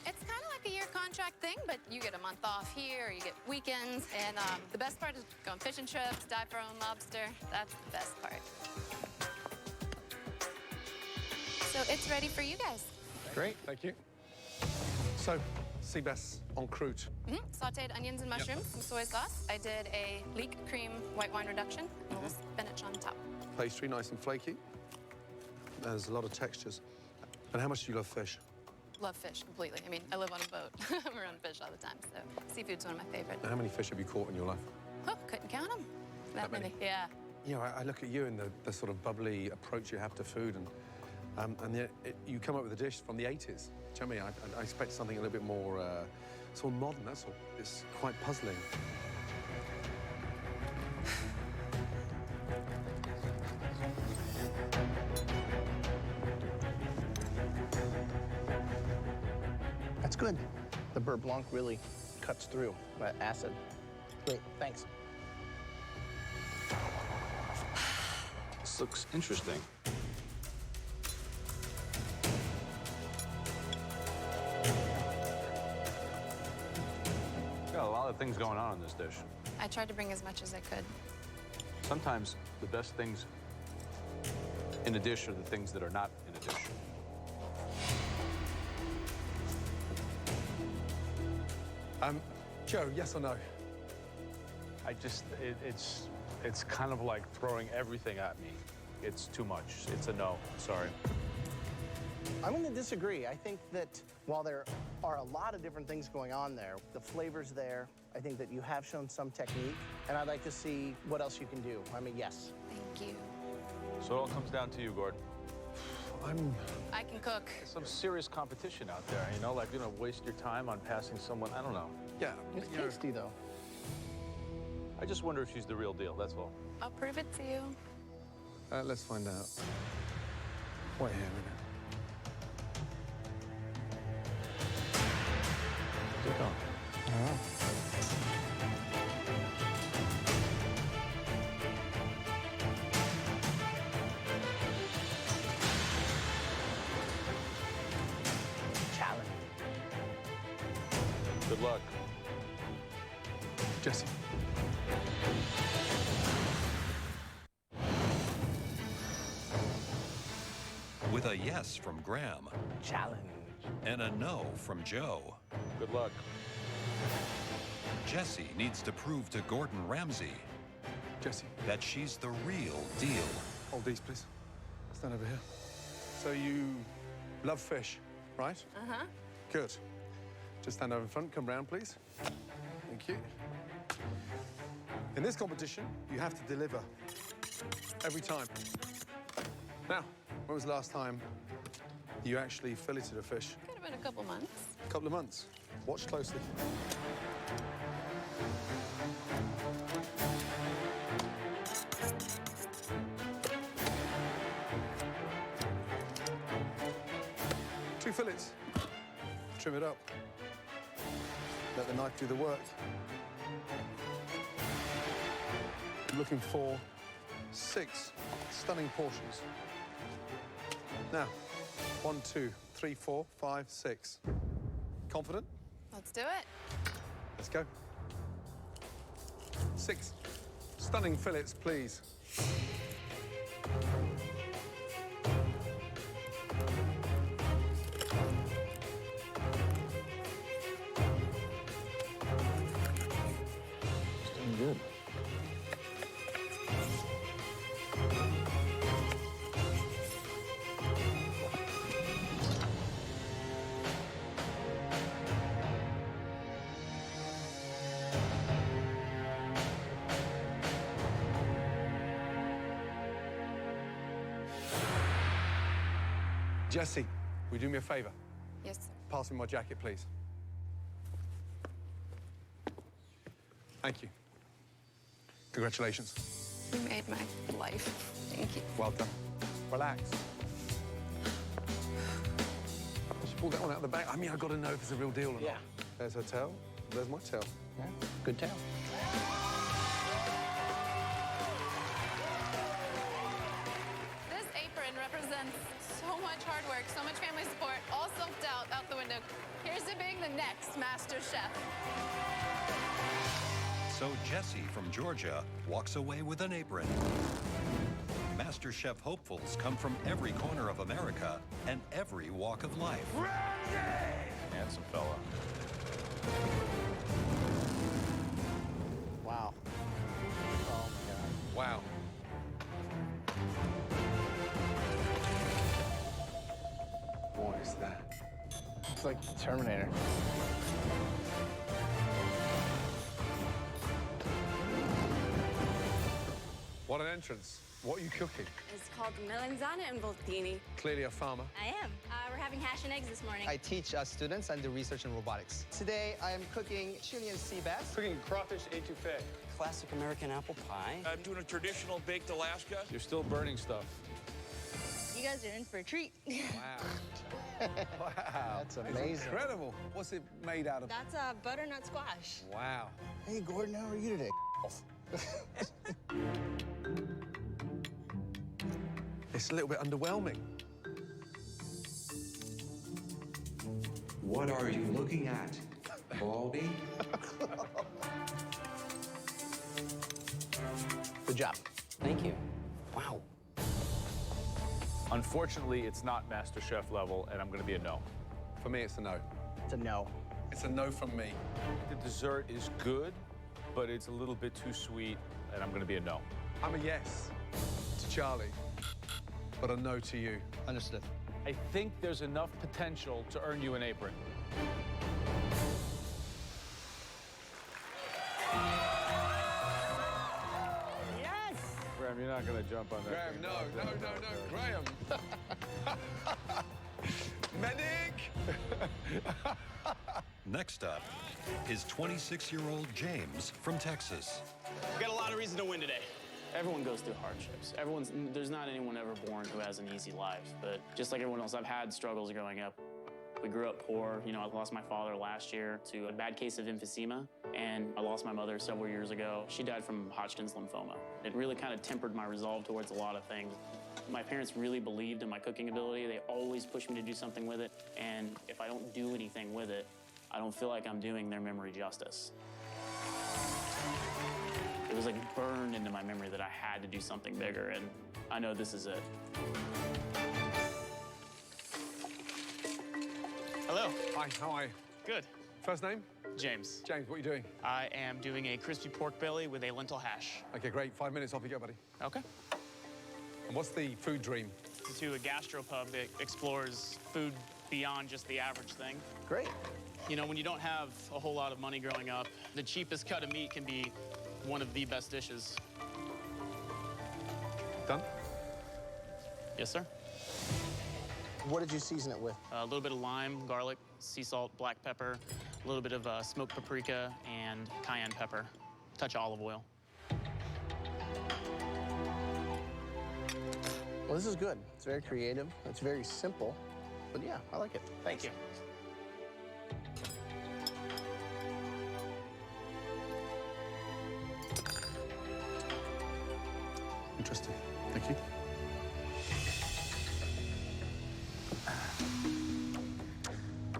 It's kind of like a year contract thing, but you get a month off here, you get weekends, and the best part is going fishing trips, dive for our own lobster. That's the best part. So it's ready for you guys. Great, thank you. So, sea bass en croûte. Sauteed onions and mushrooms, some soy sauce. I did a leek cream white wine reduction, and a little spinach on top. Pastry, nice and flaky. There's a lot of textures. And how much do you love fish? Love fish completely. I mean, I live on a boat. I'm around fish all the time, so seafood's one of my favorites. And how many fish have you caught in your life? Oh, couldn't count them. That many? Yeah. You know, I look at you and the sort of bubbly approach you have to food, and you come up with a dish from the 80s. Do you know what I mean? I expect something a little bit more sort of modern, that's all. It's quite puzzling. That's good. The beurre blanc really cuts through that acid. Great, thanks. This looks interesting. Got a lot of things going on in this dish. I tried to bring as much as I could. Sometimes the best things in a dish are the things that are not in a dish. Joe, yes or no? It's kind of like throwing everything at me. It's too much. It's a no. Sorry. I'm going to disagree. I think that while there are a lot of different things going on there, the flavor's there. I think that you have shown some technique, and I'd like to see what else you can do. I mean, yes. Thank you. So it all comes down to you, Gordon. I can cook. There's some serious competition out there, you know, like, you know, waste your time on passing someone, I don't know. Yeah. It's tasty, though. I just wonder if she's the real deal, that's all. I'll prove it to you. Let's find out. Wait here a minute. Where's it gone? Challenge. Good luck. Jesse. With a yes from Graham. Challenge. And a no from Joe. Good luck. Jessie needs to prove to Gordon Ramsay Jessie. that she's the real deal. Hold these, please. Stand over here. So you love fish, right? Uh-huh. Good. Just stand over in front. Come round, please. Thank you. In this competition, you have to deliver every time. Now, when was the last time you actually filleted a fish? Could have been a couple months. A couple of months. Watch closely. Two fillets. Trim it up. Let the knife do the work. I'm looking for 6 stunning portions. Now, 1, 2, 3, 4, 5, 6. Confident? Let's do it. Let's go. 6 stunning fillets, please. It's doing good. Jessie, will you do me a favor? Yes, sir. Pass me my jacket, please. Thank you. Congratulations. You made my life. Thank you. Well done. Relax. She pulled that one out of the bag. I mean, I've got to know if it's a real deal or not. Yeah. There's her tail. There's my tail. Yeah. Good tail. This apron represents so much hard work, so much family support, all self-doubt out the window. Here's to being the next MasterChef. So Jessie from Georgia walks away with an apron. MasterChef hopefuls come from every corner of America and every walk of life. Handsome fella. Wow. Oh, my God. Wow. What is that? It's like the Terminator. What an entrance. What are you cooking? It's called melanzana and voltini. Clearly a farmer. I am. We're having hash and eggs this morning. I teach students and do research in robotics. Today, I am cooking Chilean sea bass. Cooking crawfish etouffee. Classic American apple pie. I'm doing a traditional baked Alaska. You're still burning stuff. You guys are in for a treat. Wow. Wow. That's amazing. It's incredible. What's it made out of? That's butternut squash. Wow. Hey, Gordon, how are you today? It's a little bit underwhelming. What are you looking at, Baldy? Good job. Thank you. Wow. Unfortunately, it's not MasterChef level, and I'm going to be a no. For me, it's a no. It's a no. It's a no from me. The dessert is good, but it's a little bit too sweet, and I'm going to be a no. I'm a yes to Charlie, but a no to you. Understood. I think there's enough potential to earn you an apron. Yes! Graham, you're not going to jump on that. Graham, no. Graham. Medic! Next up is 26-year-old James from Texas. We've got a lot of reason to win today. Everyone goes through hardships. There's not anyone ever born who has an easy life, but just like everyone else, I've had struggles growing up. We grew up poor. You know, I lost my father last year to a bad case of emphysema, and I lost my mother several years ago. She died from Hodgkin's lymphoma. It really kind of tempered my resolve towards a lot of things. My parents really believed in my cooking ability. They always pushed me to do something with it, and if I don't do anything with it, I don't feel like I'm doing their memory justice. It was like burned into my memory that I had to do something bigger, and I know this is it. Hello. Hi, how are you? Good. First name? James. James, what are you doing? I am doing a crispy pork belly with a lentil hash. Okay, great. 5 minutes, off you go, buddy. Okay. And what's the food dream? To a gastropub that explores food beyond just the average thing. Great. You know, when you don't have a whole lot of money growing up, the cheapest cut of meat can be one of the best dishes. Done? Yes, sir. What did you season it with? A little bit of lime, garlic, sea salt, black pepper, a little bit of smoked paprika, and cayenne pepper. Touch of olive oil. Well, this is good. It's very creative. It's very simple. But yeah, I like it. Thanks. Thank you. Interesting. Thank you.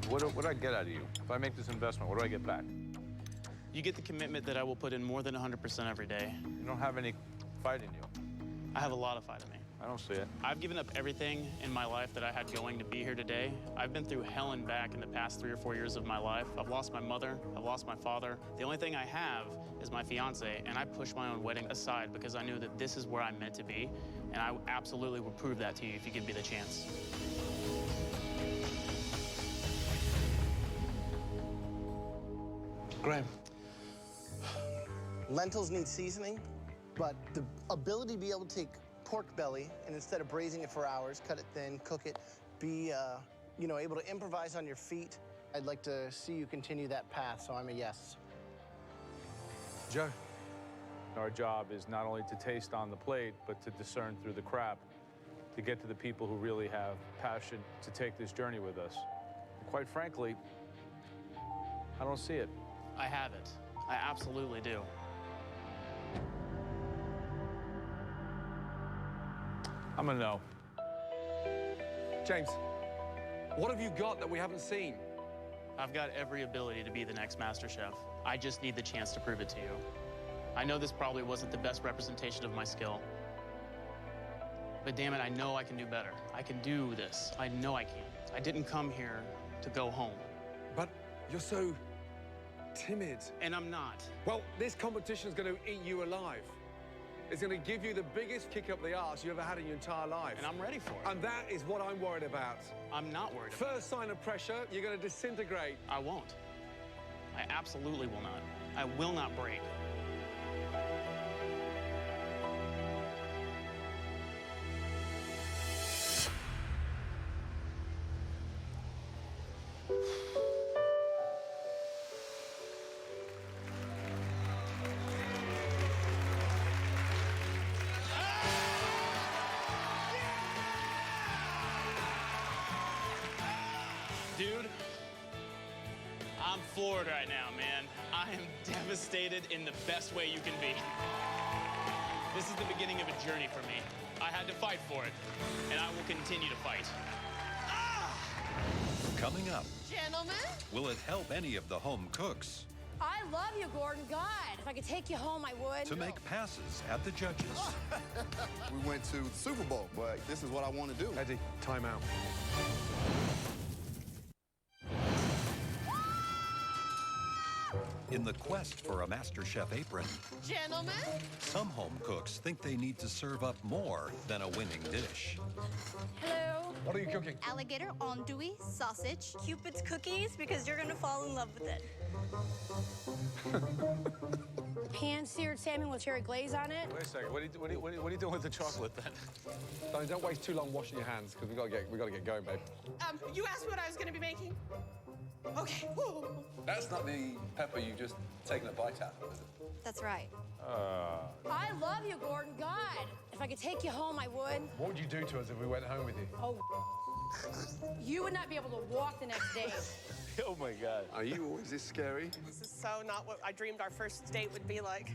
What do I get out of you? If I make this investment, what do I get back? You get the commitment that I will put in more than 100% every day. You don't have any fight in you. I have a lot of fight in me. I don't see it. I've given up everything in my life that I had going to be here today. I've been through hell and back in the past 3 or 4 years of my life. I've lost my mother, I've lost my father. The only thing I have is my fiance, and I pushed my own wedding aside because I knew that this is where I'm meant to be, and I absolutely will prove that to you if you give me the chance. Graham. Lentils need seasoning, but the ability to be able to take pork belly and instead of braising it for hours, cut it thin, cook it, be you know, able to improvise on your feet. I'd like to see you continue that path, so I'm a yes. Joe. Our job is not only to taste on the plate, but to discern through the crap, to get to the people who really have passion to take this journey with us. And quite frankly, I don't see it. I have it. I absolutely do. I'm a no. James, what have you got that we haven't seen? I've got every ability to be the next MasterChef. I just need the chance to prove it to you. I know this probably wasn't the best representation of my skill, but damn it, I know I can do better. I can do this. I know I can. I didn't come here to go home. But you're so timid. And I'm not. Well, this competition's going to eat you alive. It's going to give you the biggest kick up the arse you ever had in your entire life. And I'm ready for it. And that is what I'm worried about. I'm not worried about it. First sign of pressure, you're going to disintegrate. I won't. I absolutely will not. I will not break. Dude, I'm floored right now, man. I am devastated in the best way you can be. This is the beginning of a journey for me. I had to fight for it, and I will continue to fight. Coming up, Gentlemen? will it help any of the home cooks? I love you, Gordon. God, if I could take you home, I would. To make passes at the judges. We went to the Super Bowl, but this is what I want to do. Eddie, time out. In the quest for a MasterChef apron, Gentlemen. some home cooks think they need to serve up more than a winning dish. Hello. What are you cooking? Alligator andouille sausage. Cupid's cookies, because you're gonna fall in love with it. Pan-seared salmon with cherry glaze on it. Wait a second. What are you doing with the chocolate then? Don't waste too long washing your hands, because we gotta get going, babe. You asked me what I was gonna be making? Okay. Woo. That's not the pepper you've just taken a bite out of, is it? That's right. I love you, Gordon. God, if I could take you home, I would. What would you do to us if we went home with you? Oh, you would not be able to walk the next day. Oh my God. Are you always this scary? This is so not what I dreamed our first date would be like.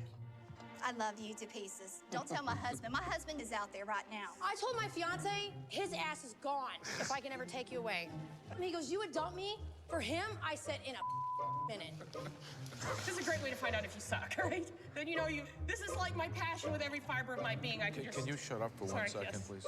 I love you to pieces. Don't tell my husband. My husband is out there right now. I told my fiance his ass is gone if I can ever take you away. And he goes, you would dump me? For him, I said in a minute. This is a great way to find out if you suck, right? Then you know this is like my passion with every fiber of my being. Can you shut up for Sorry, 1 second, yes. please?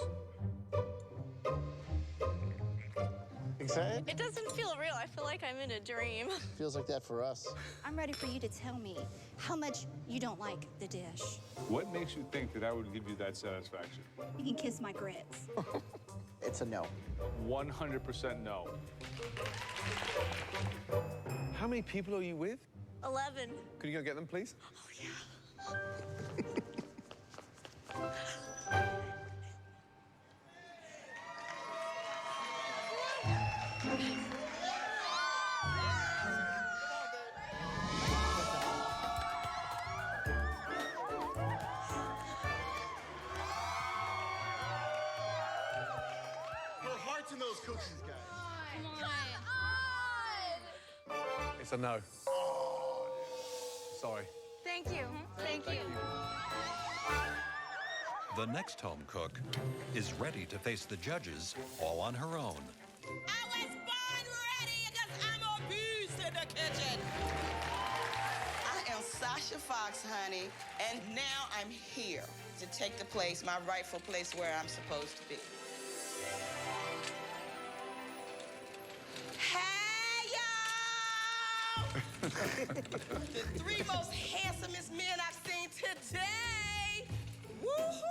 Excited? It doesn't feel real. I feel like I'm in a dream. Feels like that for us. I'm ready for you to tell me how much you don't like the dish. What makes you think that I would give you that satisfaction? You can kiss my grits. It's a no. 100% no. How many people are you with? 11. Could you go get them, please? Oh, yeah. Put hearts in those cookies, guys. It's a no. Sorry. Thank you. Thank you. The next home cook is ready to face the judges all on her own. I was born ready because I'm a beast in the kitchen. I am Sasha Fox, honey, and now I'm here to take the place, my rightful place where I'm supposed to be. Hey, y'all! The 3 most handsomest men I've seen today. Woohoo!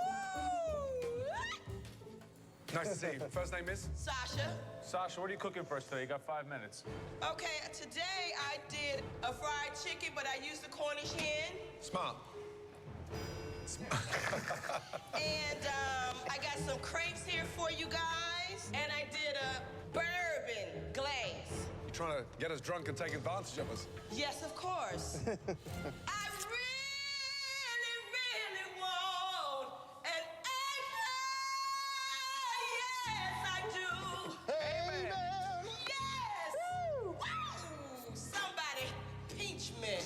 Nice to see you. First name is? Sasha. Sasha, what are you cooking for us today? You got 5 minutes. Okay, today I did a fried chicken, but I used the Cornish hen. Smart. And I got some crepes here for you guys. And I did a bourbon glaze. You're trying to get us drunk and take advantage of us. Yes, of course. I really, really want an apron. Yes, I do. Amen. Yes. Woo. Somebody pinch me.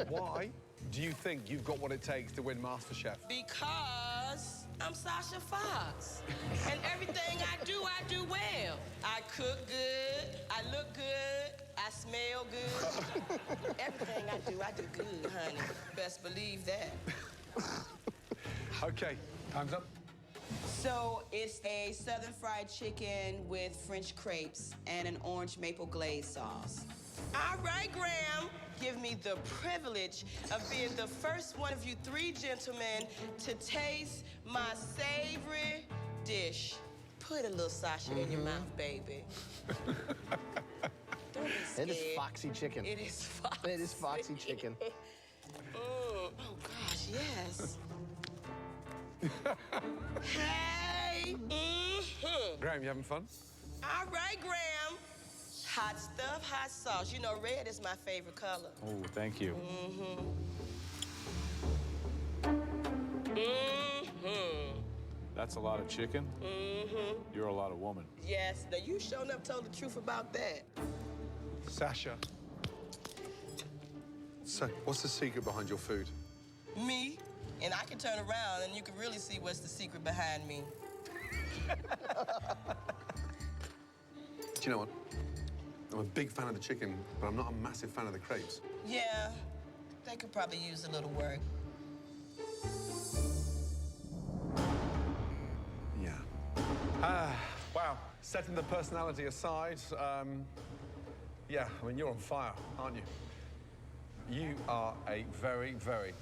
Why do you think you've got what it takes to win MasterChef? Because I'm Sasha Fox. And everything I do well. I cook good, I look good, I smell good. Everything I do good, honey. Best believe that. Okay, time's up. So it's a southern fried chicken with French crepes and an orange maple glaze sauce. All right, Graham. Give me the privilege of being the first one of you 3 gentlemen to taste my savory dish. Put a little Sasha in your mouth, baby. Don't be scared. It is foxy chicken. It is foxy. It is foxy chicken. Oh gosh, yes. Hey. Graham, you having fun? All right, Graham. Hot stuff, hot sauce. You know, red is my favorite color. Oh, thank you. That's a lot of chicken. You're a lot of woman. Yes, now you showing up told the truth about that. Sasha. So, what's the secret behind your food? Me, and I can turn around and you can really see what's the secret behind me. Do you know what? I'm a big fan of the chicken, but I'm not a massive fan of the crepes. Yeah, they could probably use a little work. Yeah. Wow. Setting the personality aside, yeah, I mean, you're on fire, aren't you? You are a very, very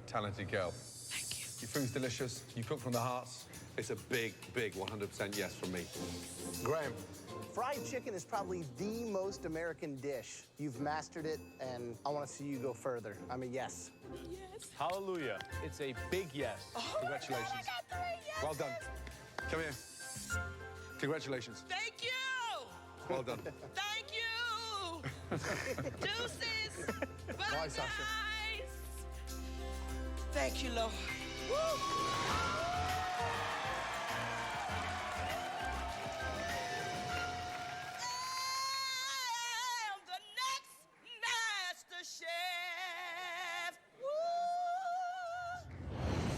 talented girl. Thank you. Your food's delicious. You cook from the heart. It's a big, big 100% yes from me. Graham. Fried chicken is probably the most American dish. You've mastered it, and I want to see you go further. I'm a yes. Yes. Hallelujah. It's a big yes. Oh, Congratulations. I got 3 yes. Well done. Come here. Congratulations. Thank you. Well done. Thank you. Deuces. Bye, Sasha. Nice. Thank you, Lord. Woo.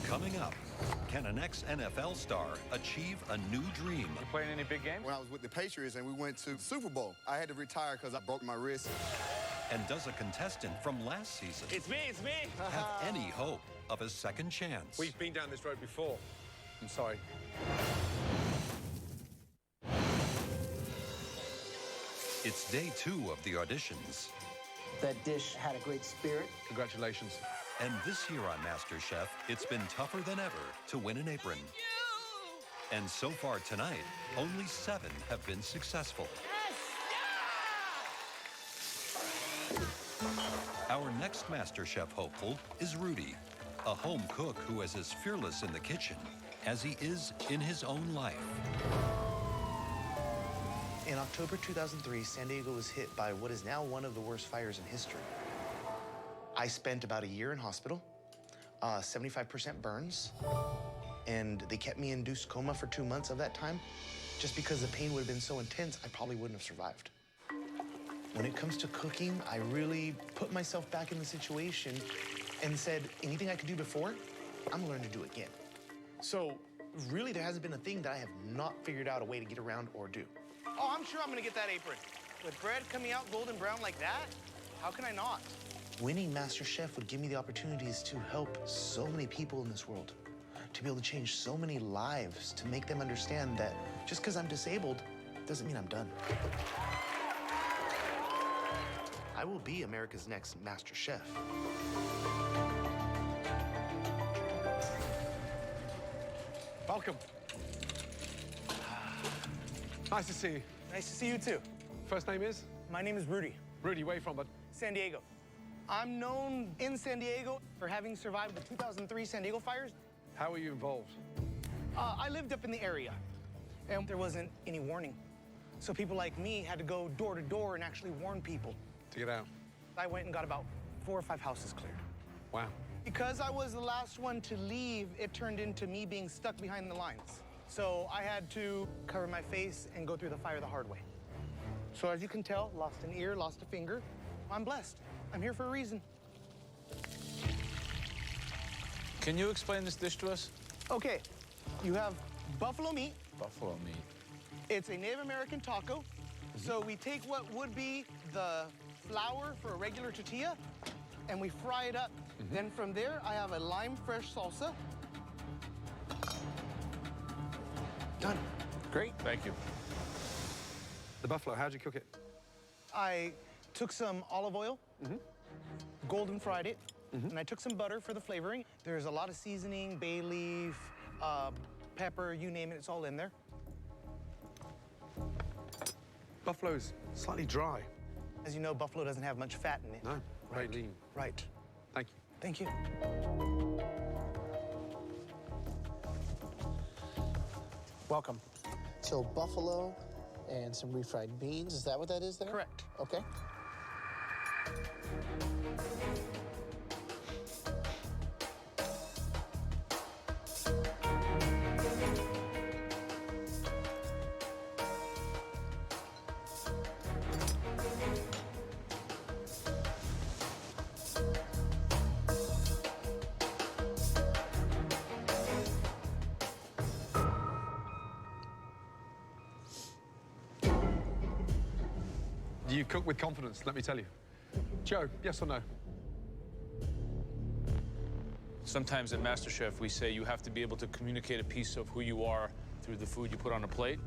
Coming up, can an ex-NFL star achieve a new dream? You playing any big games? When I was with the Patriots and we went to Super Bowl, I had to retire because I broke my wrist. And does a contestant from last season It's me. have any hope of a second chance? We've been down this road before. I'm sorry. It's day 2 of the auditions. That dish had a great spirit. Congratulations. And this year on MasterChef, it's been tougher than ever to win an apron. And so far tonight, only 7 have been successful. Our next MasterChef hopeful is Rudy, a home cook who is as fearless in the kitchen as he is in his own life. In October 2003, San Diego was hit by what is now one of the worst fires in history. I spent about a year in hospital, 75% burns, and they kept me in induced coma for 2 months of that time. Just because the pain would have been so intense, I probably wouldn't have survived. When it comes to cooking, I really put myself back in the situation and said, anything I could do before, I'm gonna learn to do again. So really, there hasn't been a thing that I have not figured out a way to get around or do. Oh, I'm sure I'm gonna get that apron. With bread coming out golden brown like that, how can I not? Winning MasterChef would give me the opportunities to help so many people in this world, to be able to change so many lives, to make them understand that just because I'm disabled doesn't mean I'm done. I will be America's next MasterChef. Welcome. Nice to see you. Nice to see you too. First name is? My name is Rudy. Rudy, where you from, bud? San Diego. I'm known in San Diego for having survived the 2003 San Diego fires. How were you involved? I lived up in the area, and there wasn't any warning. So people like me had to go door to door and actually warn people. To get out? I went and got about 4 or 5 houses cleared. Wow. Because I was the last one to leave, it turned into me being stuck behind the lines. So I had to cover my face and go through the fire the hard way. So as you can tell, lost an ear, lost a finger. I'm blessed. I'm here for a reason. Can you explain this dish to us? Okay, you have buffalo meat. Buffalo meat. It's a Native American taco. So we take what would be the flour for a regular tortilla, and we fry it up. Then from there, I have a lime fresh salsa. Done. Great. Thank you. The buffalo, how'd you cook it? I took some olive oil, golden fried it, and I took some butter for the flavoring. There's a lot of seasoning, bay leaf, pepper, you name it, it's all in there. Buffalo's slightly dry. As you know, buffalo doesn't have much fat in it. No, very lean. Right. Thank you. Thank you. Welcome. So buffalo and some refried beans. Is that what that is there? Correct. Okay. You cook with confidence, let me tell you. Joe, yes or no? Sometimes at MasterChef, we say you have to be able to communicate a piece of who you are through the food you put on a plate.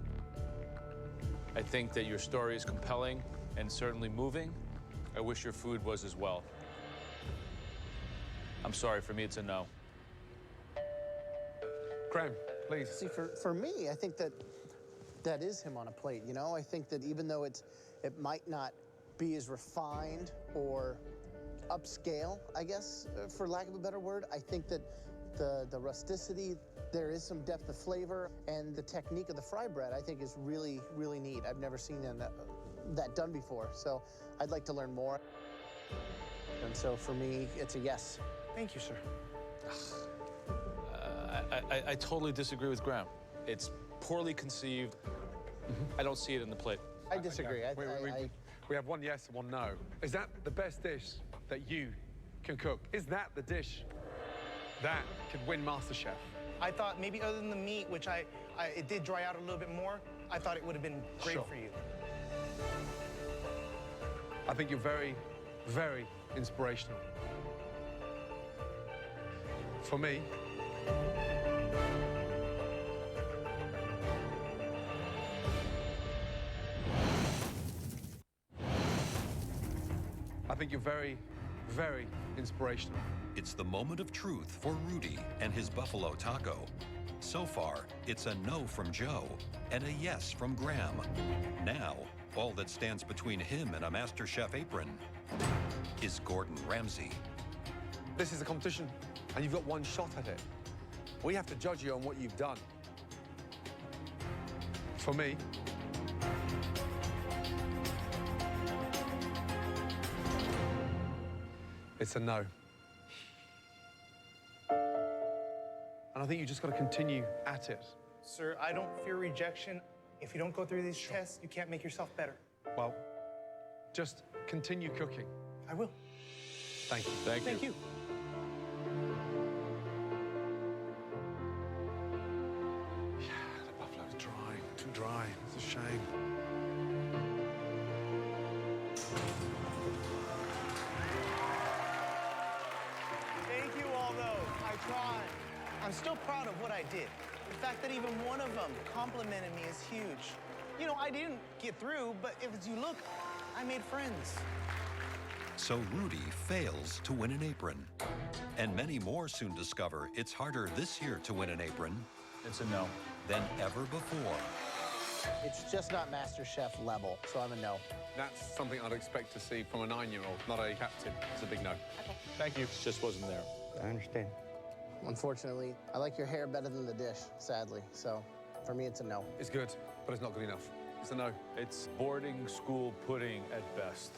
I think that your story is compelling and certainly moving. I wish your food was as well. I'm sorry, for me, it's a no. Graham, please. See, for me, I think that that is him on a plate, you know? I think that even though it might not be as refined or upscale, I guess, for lack of a better word, I think that the rusticity, there is some depth of flavor, and the technique of the fry bread, I think, is really, really neat. I've never seen that done before, so I'd like to learn more. And so for me, it's a yes. Thank you, sir. I totally disagree with Graham. It's poorly conceived. I don't see it in the plate. I disagree. We have one yes and one no. Is that the best dish that you can cook? Is that the dish that could win MasterChef? I thought maybe other than the meat, which it did dry out a little bit more, I thought it would have been great Sure. for you. I think you're very, very inspirational. For me, I think you're very, very inspirational. It's the moment of truth for Rudy and his buffalo taco. So far, it's a no from Joe and a yes from Graham. Now, all that stands between him and a MasterChef apron is Gordon Ramsay. This is a competition, and you've got one shot at it. We have to judge you on what you've done. For me, it's a no. And I think you just got to continue at it. Sir, I don't fear rejection. If you don't go through these tests, you can't make yourself better. Well, just continue cooking. I will. Thank you. Thank you. Yeah, the buffalo's dry, too dry. It's a shame. Thank you all, though. I tried. I'm still proud of what I did. The fact that even one of them complimented me is huge. You know, I didn't get through, but as you look, I made friends. So Rudy fails to win an apron. And many more soon discover it's harder this year to win an apron. It's a no. Than ever before. It's just not MasterChef level, so I'm a no. That's something I'd expect to see from a 9-year-old, not a captain. It's a big no. Okay. Thank you. Just wasn't there. I understand. Unfortunately, I like your hair better than the dish, sadly. So for me, it's a no. It's good, but it's not good enough. It's a no. It's boarding school pudding at best.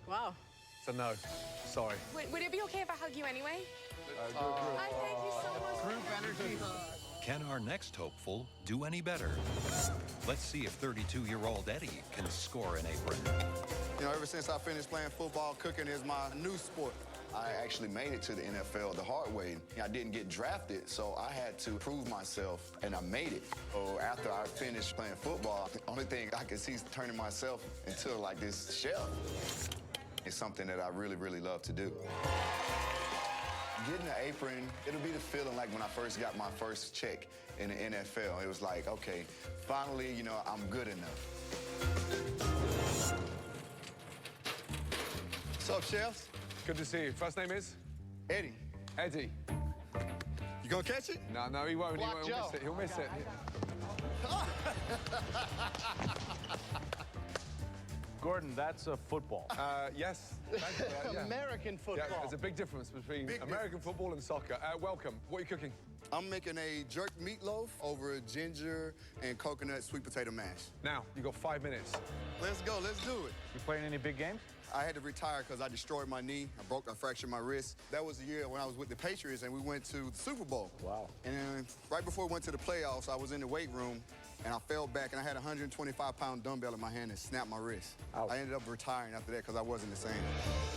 Wow. It's a no. Sorry. Would it be okay if I hug you anyway? I thank you so much. Group energy. Can our next hopeful do any better? Let's see if 32-year-old Eddie can score an apron. You know, ever since I finished playing football, cooking is my new sport. I actually made it to the NFL the hard way. I didn't get drafted, so I had to prove myself, and I made it. So after I finished playing football, the only thing I could see is turning myself into like this chef. It's something that I really, really love to do. Getting an apron, it'll be the feeling like when I first got my first check in the NFL. It was like, okay, finally, you know, I'm good enough. What's up, chefs? Good to see you. First name is? Eddie. Eddie. You gonna catch it? No, he won't. Block He'll Joe. miss it. He'll miss it. Gordon, that's a football. Yes. Thank you for that, yeah. American football. Yeah, there's a big difference between American football and soccer. Welcome. What are you cooking? I'm making a jerk meatloaf over ginger and coconut sweet potato mash. Now, you got 5 minutes. Let's go. Let's do it. You playing any big games? I had to retire because I destroyed my knee. I fractured my wrist. That was the year when I was with the Patriots and we went to the Super Bowl. Wow. And then right before we went to the playoffs, I was in the weight room and I fell back and I had a 125-pound dumbbell in my hand and snapped my wrist. Ouch. I ended up retiring after that because I wasn't the same.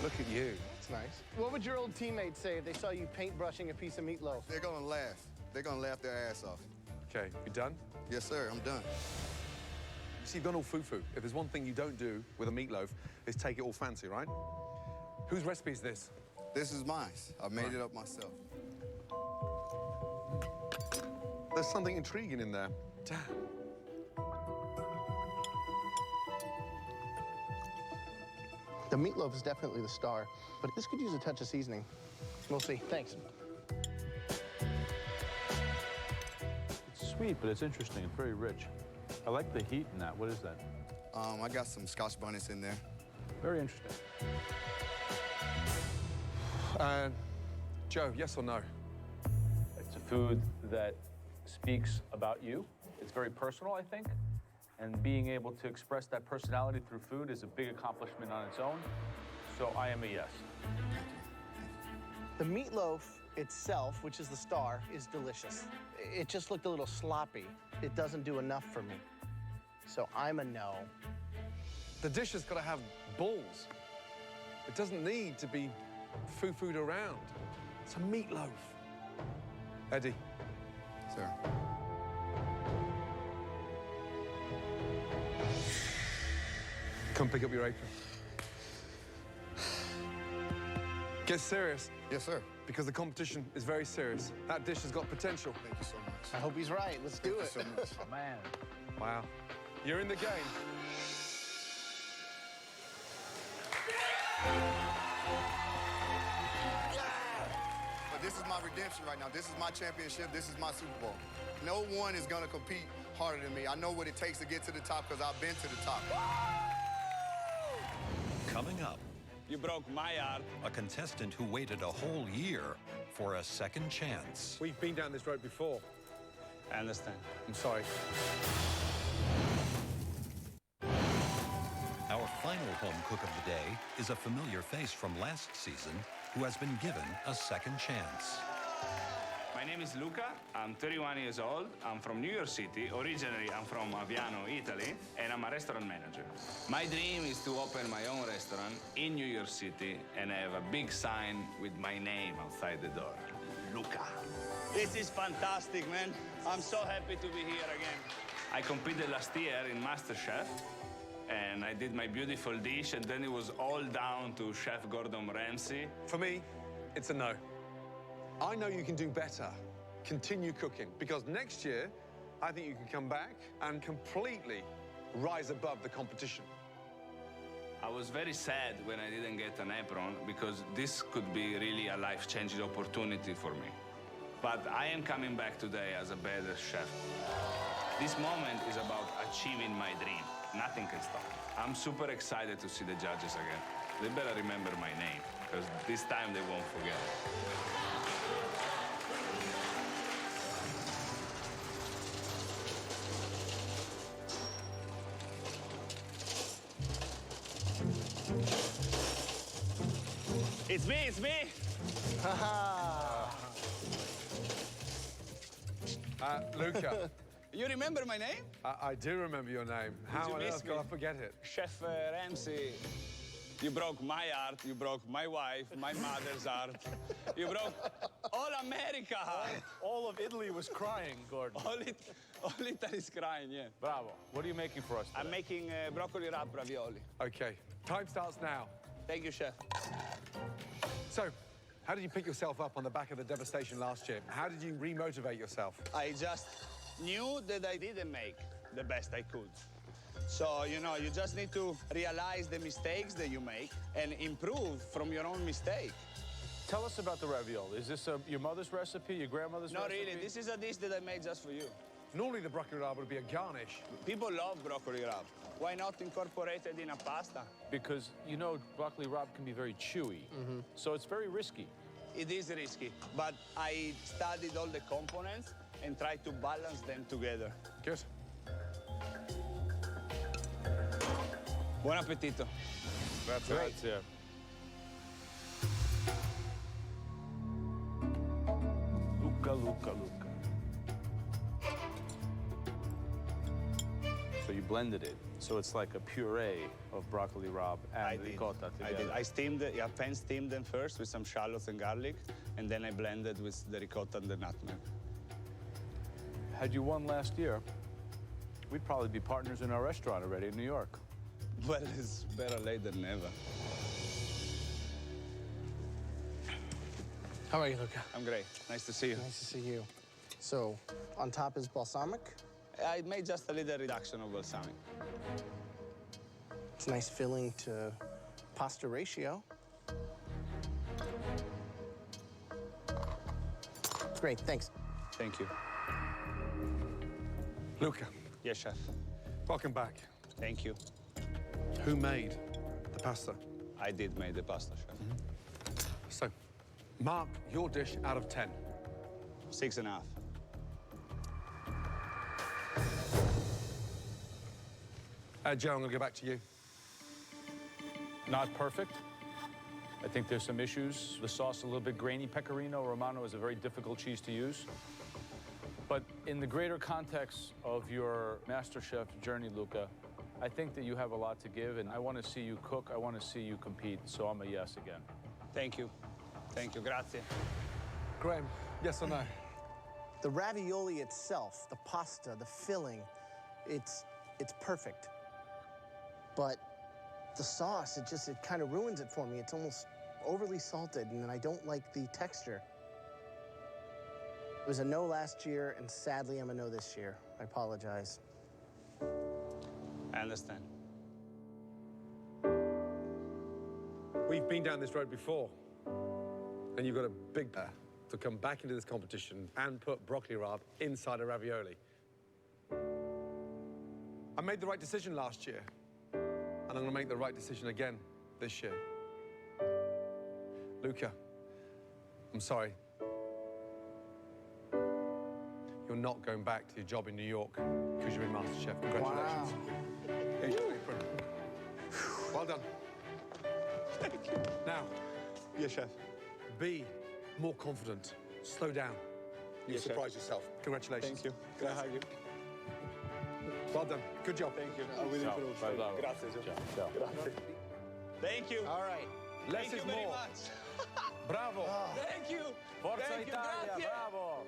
Look at you. That's nice. What would your old teammates say if they saw you paintbrushing a piece of meatloaf? They're gonna laugh. They're gonna laugh their ass off. Okay, you done? Yes, sir, I'm done. So you've gone all foo-foo. If there's one thing you don't do with a meatloaf, is take it all fancy, right? Whose recipe is this? This is mine. I made it up myself. There's something intriguing in there. Damn. The meatloaf is definitely the star, but this could use a touch of seasoning. We'll see. Thanks. It's sweet, but it's interesting. It's very rich. I like the heat in that. What is that? I got some Scotch bonnets in there. Very interesting. Joe, yes or no? It's a food that speaks about you. It's very personal, I think. And being able to express that personality through food is a big accomplishment on its own. So I am a yes. The meatloaf itself, which is the star, is delicious. It just looked a little sloppy. It doesn't do enough for me. So I'm a no. The dish has got to have balls. It doesn't need to be foo-fooed around. It's a meatloaf. Eddie. Sir. Come pick up your apron. Get serious. Yes, sir. Because the competition is very serious. That dish has got potential. Thank you so much. I hope he's right. Let's do it. Thank you so much. Oh, man. Wow. You're in the game. But this is my redemption right now. This is my championship. This is my Super Bowl. No one is going to compete harder than me. I know what it takes to get to the top because I've been to the top. Coming up, You broke my heart. a contestant who waited a whole year for a second chance. We've been down this road before. I understand. I'm sorry. Our final home cook of the day is a familiar face from last season who has been given a second chance. My name is Luca. I'm 31 years old. I'm from New York City. Originally, I'm from Aviano, Italy, and I'm a restaurant manager. My dream is to open my own restaurant in New York City and have a big sign with my name outside the door. Luca. This is fantastic, man. I'm so happy to be here again. I competed last year in MasterChef, and I did my beautiful dish, and then it was all down to Chef Gordon Ramsay. For me, it's a no. I know you can do better. Continue cooking, because next year, I think you can come back and completely rise above the competition. I was very sad when I didn't get an apron, because this could be really a life-changing opportunity for me. But I am coming back today as a better chef. This moment is about achieving my dream. Nothing can stop me. I'm super excited to see the judges again. They better remember my name, because this time they won't forget it. It's me. Luca. You remember my name? I do remember your name. How on earth could I forget it? Chef Ramsay. You broke my heart, you broke my wife, my mother's heart. You broke all America heart. All of Italy was crying, Gordon. All Italy is crying, yeah. Bravo. What are you making for us today? I'm making broccoli wrap ravioli. Okay, time starts now. Thank you, chef. So, how did you pick yourself up on the back of the devastation last year? How did you re-motivate yourself? I just knew that I didn't make the best I could. So, you know, you just need to realize the mistakes that you make and improve from your own mistake. Tell us about the ravioli. Is this your mother's recipe, your grandmother's recipe? No, really. This is a dish that I made just for you. Normally the broccoli rabe would be a garnish. People love broccoli rabe. Why not incorporate it in a pasta? Because, you know, broccoli rabe can be very chewy, so it's very risky. It is risky, but I studied all the components and tried to balance them together. Good. Buon appetito. That's right, yeah. Luca, Luca, Luca. So you blended it. So it's like a puree of broccoli rabe and ricotta together. I did. I steamed it. I pan steamed them first with some shallots and garlic, and then I blended with the ricotta and the nutmeg. Had you won last year, we'd probably be partners in our restaurant already in New York. Well, it's better late than never. How are you, Luca? I'm great. Nice to see you. Nice to see you. So, on top is balsamic? I made just a little reduction of balsamic. It's a nice filling to pasta ratio. Great, thanks. Thank you. Luca. Yes, chef. Welcome back. Thank you. Who made the pasta? I did make the pasta, chef. So, mark your dish out of 10. 6.5. Joe, I'm going to go back to you. Not perfect. I think there's some issues. The sauce a little bit grainy. Pecorino Romano is a very difficult cheese to use. But in the greater context of your MasterChef journey, Luca, I think that you have a lot to give, and I want to see you cook. I want to see you compete, so I'm a yes again. Thank you. Thank you. Grazie. Graham, yes or no? The ravioli itself, the pasta, the filling, it's perfect. But the sauce, it kind of ruins it for me. It's almost overly salted, and I don't like the texture. It was a no last year, and sadly, I'm a no this year. I apologize. I understand. We've been down this road before, and you've got a big pair to come back into this competition and put broccoli rabe inside a ravioli. I made the right decision last year, and I'm going to make the right decision again this year. Luca, I'm sorry. You're not going back to your job in New York because you're in MasterChef. Congratulations. Wow. Here's your apron. Well done. Thank you. Now, Yes, chef. be more confident. Slow down. You'll Yes, chef. surprise yourself. Congratulations. Thank you. Can I hug you? Well done. Good job. Thank you. I really appreciate it. Grazie, chef. Grazie. Thank you. All right. Less Thank you is very more. much. Bravo! Thank you. Forza Thank you. Italia, Grazie. bravo!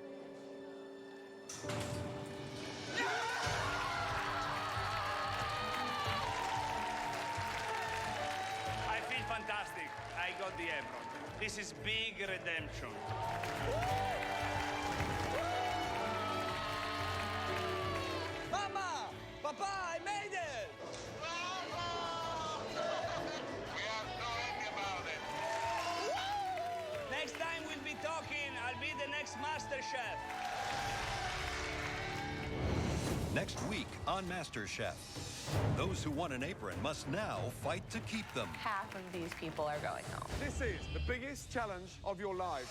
I feel fantastic. I got the apron. This is big redemption. Mama! Papa, I made it! Next time we'll be talking, I'll be the next MasterChef. Next week on MasterChef, those who won an apron must now fight to keep them. Half of these people are going home. This is the biggest challenge of your lives.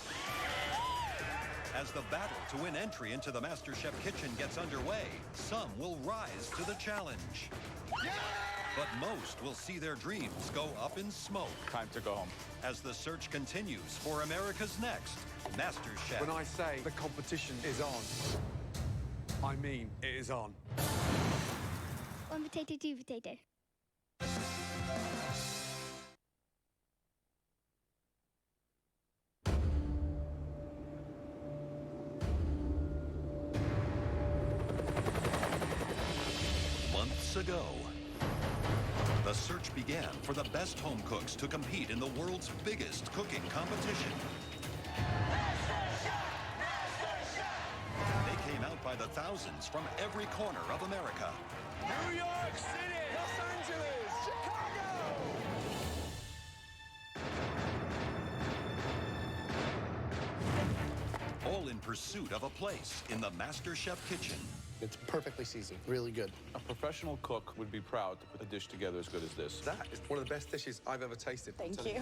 As the battle to win entry into the MasterChef kitchen gets underway, some will rise to the challenge. But most will see their dreams go up in smoke. Time to go home. As the search continues for America's next MasterChef. When I say the competition is on, I mean it is on. One potato, two potato. Months ago, the search began for the best home cooks to compete in the world's biggest cooking competition. They came out by the thousands from every corner of America. New York City! Los Angeles! Chicago! All in pursuit of a place in the MasterChef kitchen. It's perfectly seasoned, really good. A professional cook would be proud to put a dish together as good as this. That is one of the best dishes I've ever tasted. Thank you.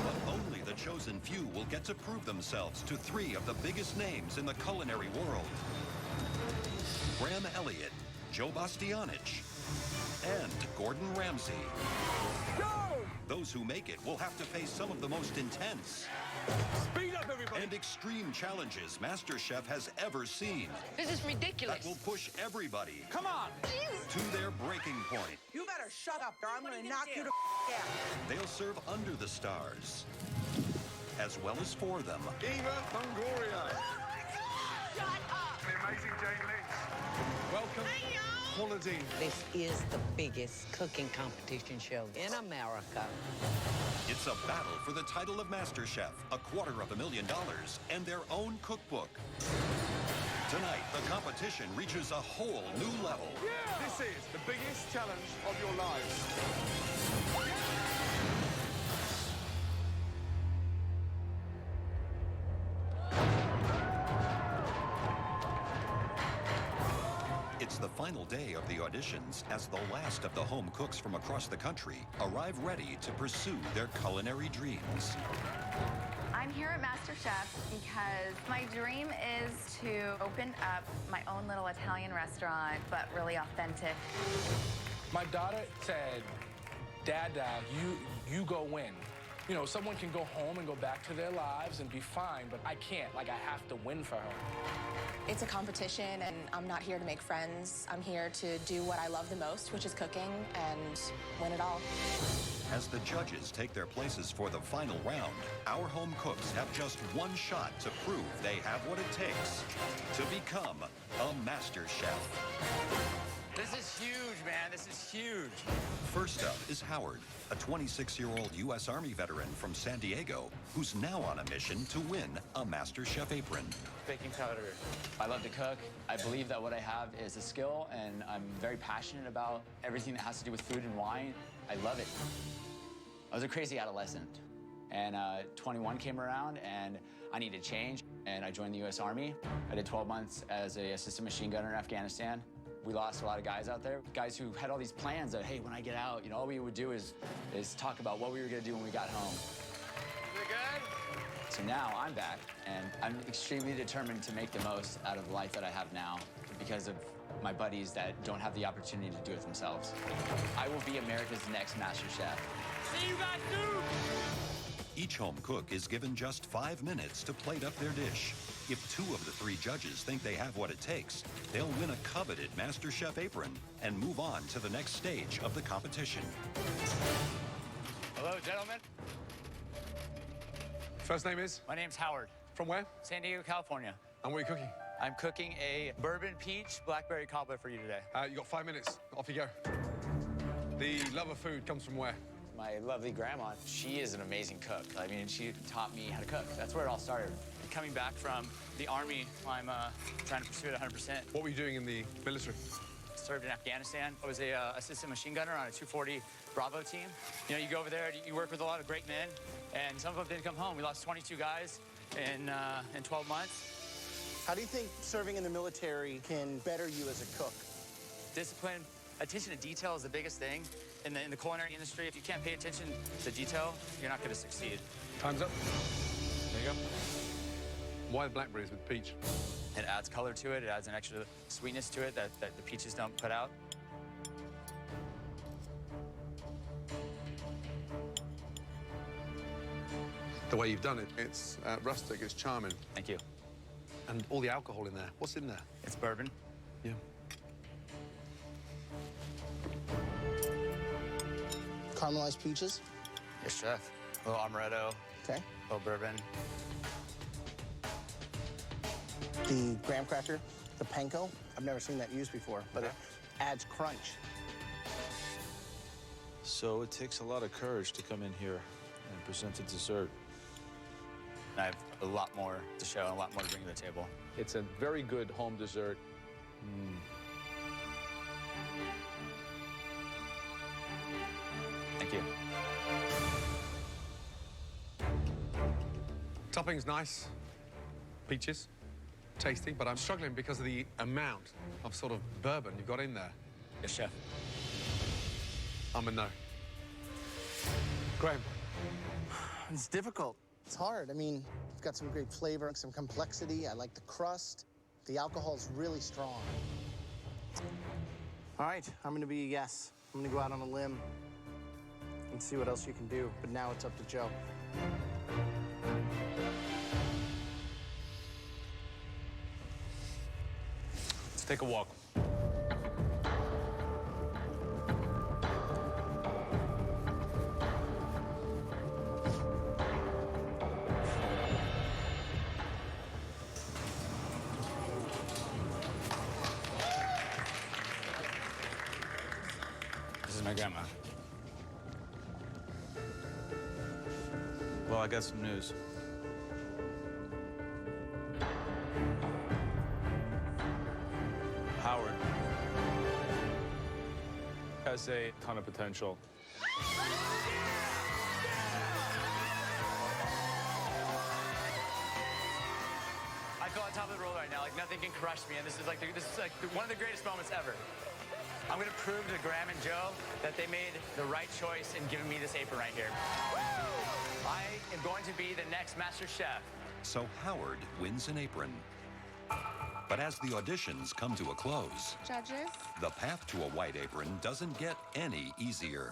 But only the chosen few will get to prove themselves to three of the biggest names in the culinary world. Graham Elliott, Joe Bastianich, and Gordon Ramsay. Go! Those who make it will have to face some of the most intense Speed up, everybody! and extreme challenges MasterChef has ever seen. This is ridiculous. That will push everybody Come on! to their breaking point. You better shut up, or I'm gonna knock you to out. They'll serve under the stars, as well as for them. Eva Longoria. Shut up! The amazing Jane Lynch. Welcome, Paula Dean. This is the biggest cooking competition show in America. It's a battle for the title of MasterChef, $250,000, and their own cookbook. Tonight, the competition reaches a whole new level. This is the biggest challenge of your lives. It's the final day of the auditions as the last of the home cooks from across the country arrive ready to pursue their culinary dreams. I'm here at MasterChef because my dream is to open up my own little Italian restaurant, but really authentic. My daughter said, Dad, you go win. You know, someone can go home and go back to their lives and be fine, but I can't. Like, I have to win for her. It's a competition, and I'm not here to make friends. I'm here to do what I love the most, which is cooking, and win it all. As the judges take their places for the final round, our home cooks have just one shot to prove they have what it takes to become a master chef. This is huge, man. This is huge. First up is Howard, a 26-year-old U.S. Army veteran from San Diego who's now on a mission to win a MasterChef apron. Baking powder. I love to cook. I believe that what I have is a skill, and I'm very passionate about everything that has to do with food and wine. I love it. I was a crazy adolescent, and 21 came around, and I needed change, and I joined the U.S. Army. I did 12 months as an assistant machine gunner in Afghanistan. We lost a lot of guys out there, guys who had all these plans that, hey, when I get out, you know, all we would do is talk about what we were gonna do when we got home. Is it good? So now I'm back, and I'm extremely determined to make the most out of the life that I have now because of my buddies that don't have the opportunity to do it themselves. I will be America's next master chef. See you guys soon! Each home cook is given just 5 minutes to plate up their dish. If 2 of the 3 judges think they have what it takes, they'll win a coveted MasterChef apron and move on to the next stage of the competition. Hello, gentlemen. First name is? My name's Howard. From where? San Diego, California. And what are you cooking? I'm cooking a bourbon peach blackberry cobbler for you today. You got 5 minutes. Off you go. The love of food comes from where? My lovely grandma, she is an amazing cook. I mean, she taught me how to cook. That's where it all started. Coming back from the Army, I'm trying to pursue it 100%. What were you doing in the military? Served in Afghanistan. I was a assistant machine gunner on a 240 Bravo team. You know, you go over there, you work with a lot of great men, and some of them didn't come home. We lost 22 guys in 12 months. How do you think serving in the military can better you as a cook? Discipline, attention to detail is the biggest thing in the culinary industry. If you can't pay attention to detail, you're not going to succeed. Time's up. There you go. Why the blackberries with peach? It adds color to it. It adds an extra sweetness to it that the peaches don't put out. The way you've done it, it's rustic, it's charming. Thank you. And all the alcohol in there. What's in there? It's bourbon. Yeah. Caramelized peaches? Yes, chef. A little amaretto. Okay. A little bourbon. The graham cracker, the panko, I've never seen that used before, but it adds crunch. So it takes a lot of courage to come in here and present a dessert. I have a lot more to show and a lot more to bring to the table. It's a very good home dessert. Thank you. Topping's nice. Peaches. Tasty, but I'm struggling because of the amount of sort of bourbon you've got in there. Yes, chef. I'm a no. Graham. It's difficult. It's hard. I mean, it's got some great flavor, some complexity. I like the crust. The alcohol's really strong. All right, I'm gonna be a yes. I'm gonna go out on a limb and see what else you can do, but now it's up to Joe. Let's take a walk. Yeah, man. Well, I got some news. Howard has a ton of potential. I feel on top of the world right now. Like nothing can crush me, and this is like one of the greatest moments ever. I'm gonna prove to Graham and Joe that they made the right choice in giving me this apron right here. I am going to be the next Master Chef. So Howard wins an apron. But as the auditions come to a close, Judges? the path to a white apron doesn't get any easier.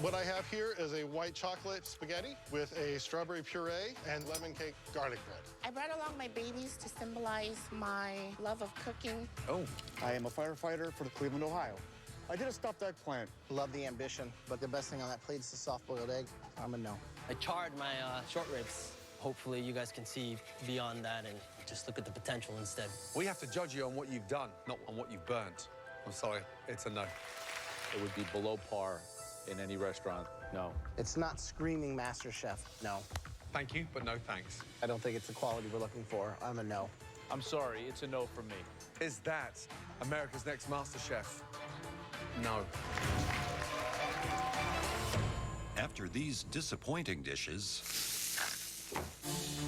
What I have here is a white chocolate spaghetti with a strawberry puree and lemon cake garlic bread. I brought along my babies to symbolize my love of cooking. Oh, I am a firefighter for Cleveland, Ohio. I did a stuffed eggplant. Love the ambition, but the best thing on that plate is the soft-boiled egg. I'm a no. I charred my short ribs. Hopefully you guys can see beyond that and just look at the potential instead. We have to judge you on what you've done, not on what you've burnt. I'm sorry, it's a no. It would be below par in any restaurant. No. It's not screaming MasterChef. No. Thank you, but no thanks. I don't think it's the quality we're looking for. I'm a no. I'm sorry, it's a no from me. Is that America's Next MasterChef? No. After these disappointing dishes,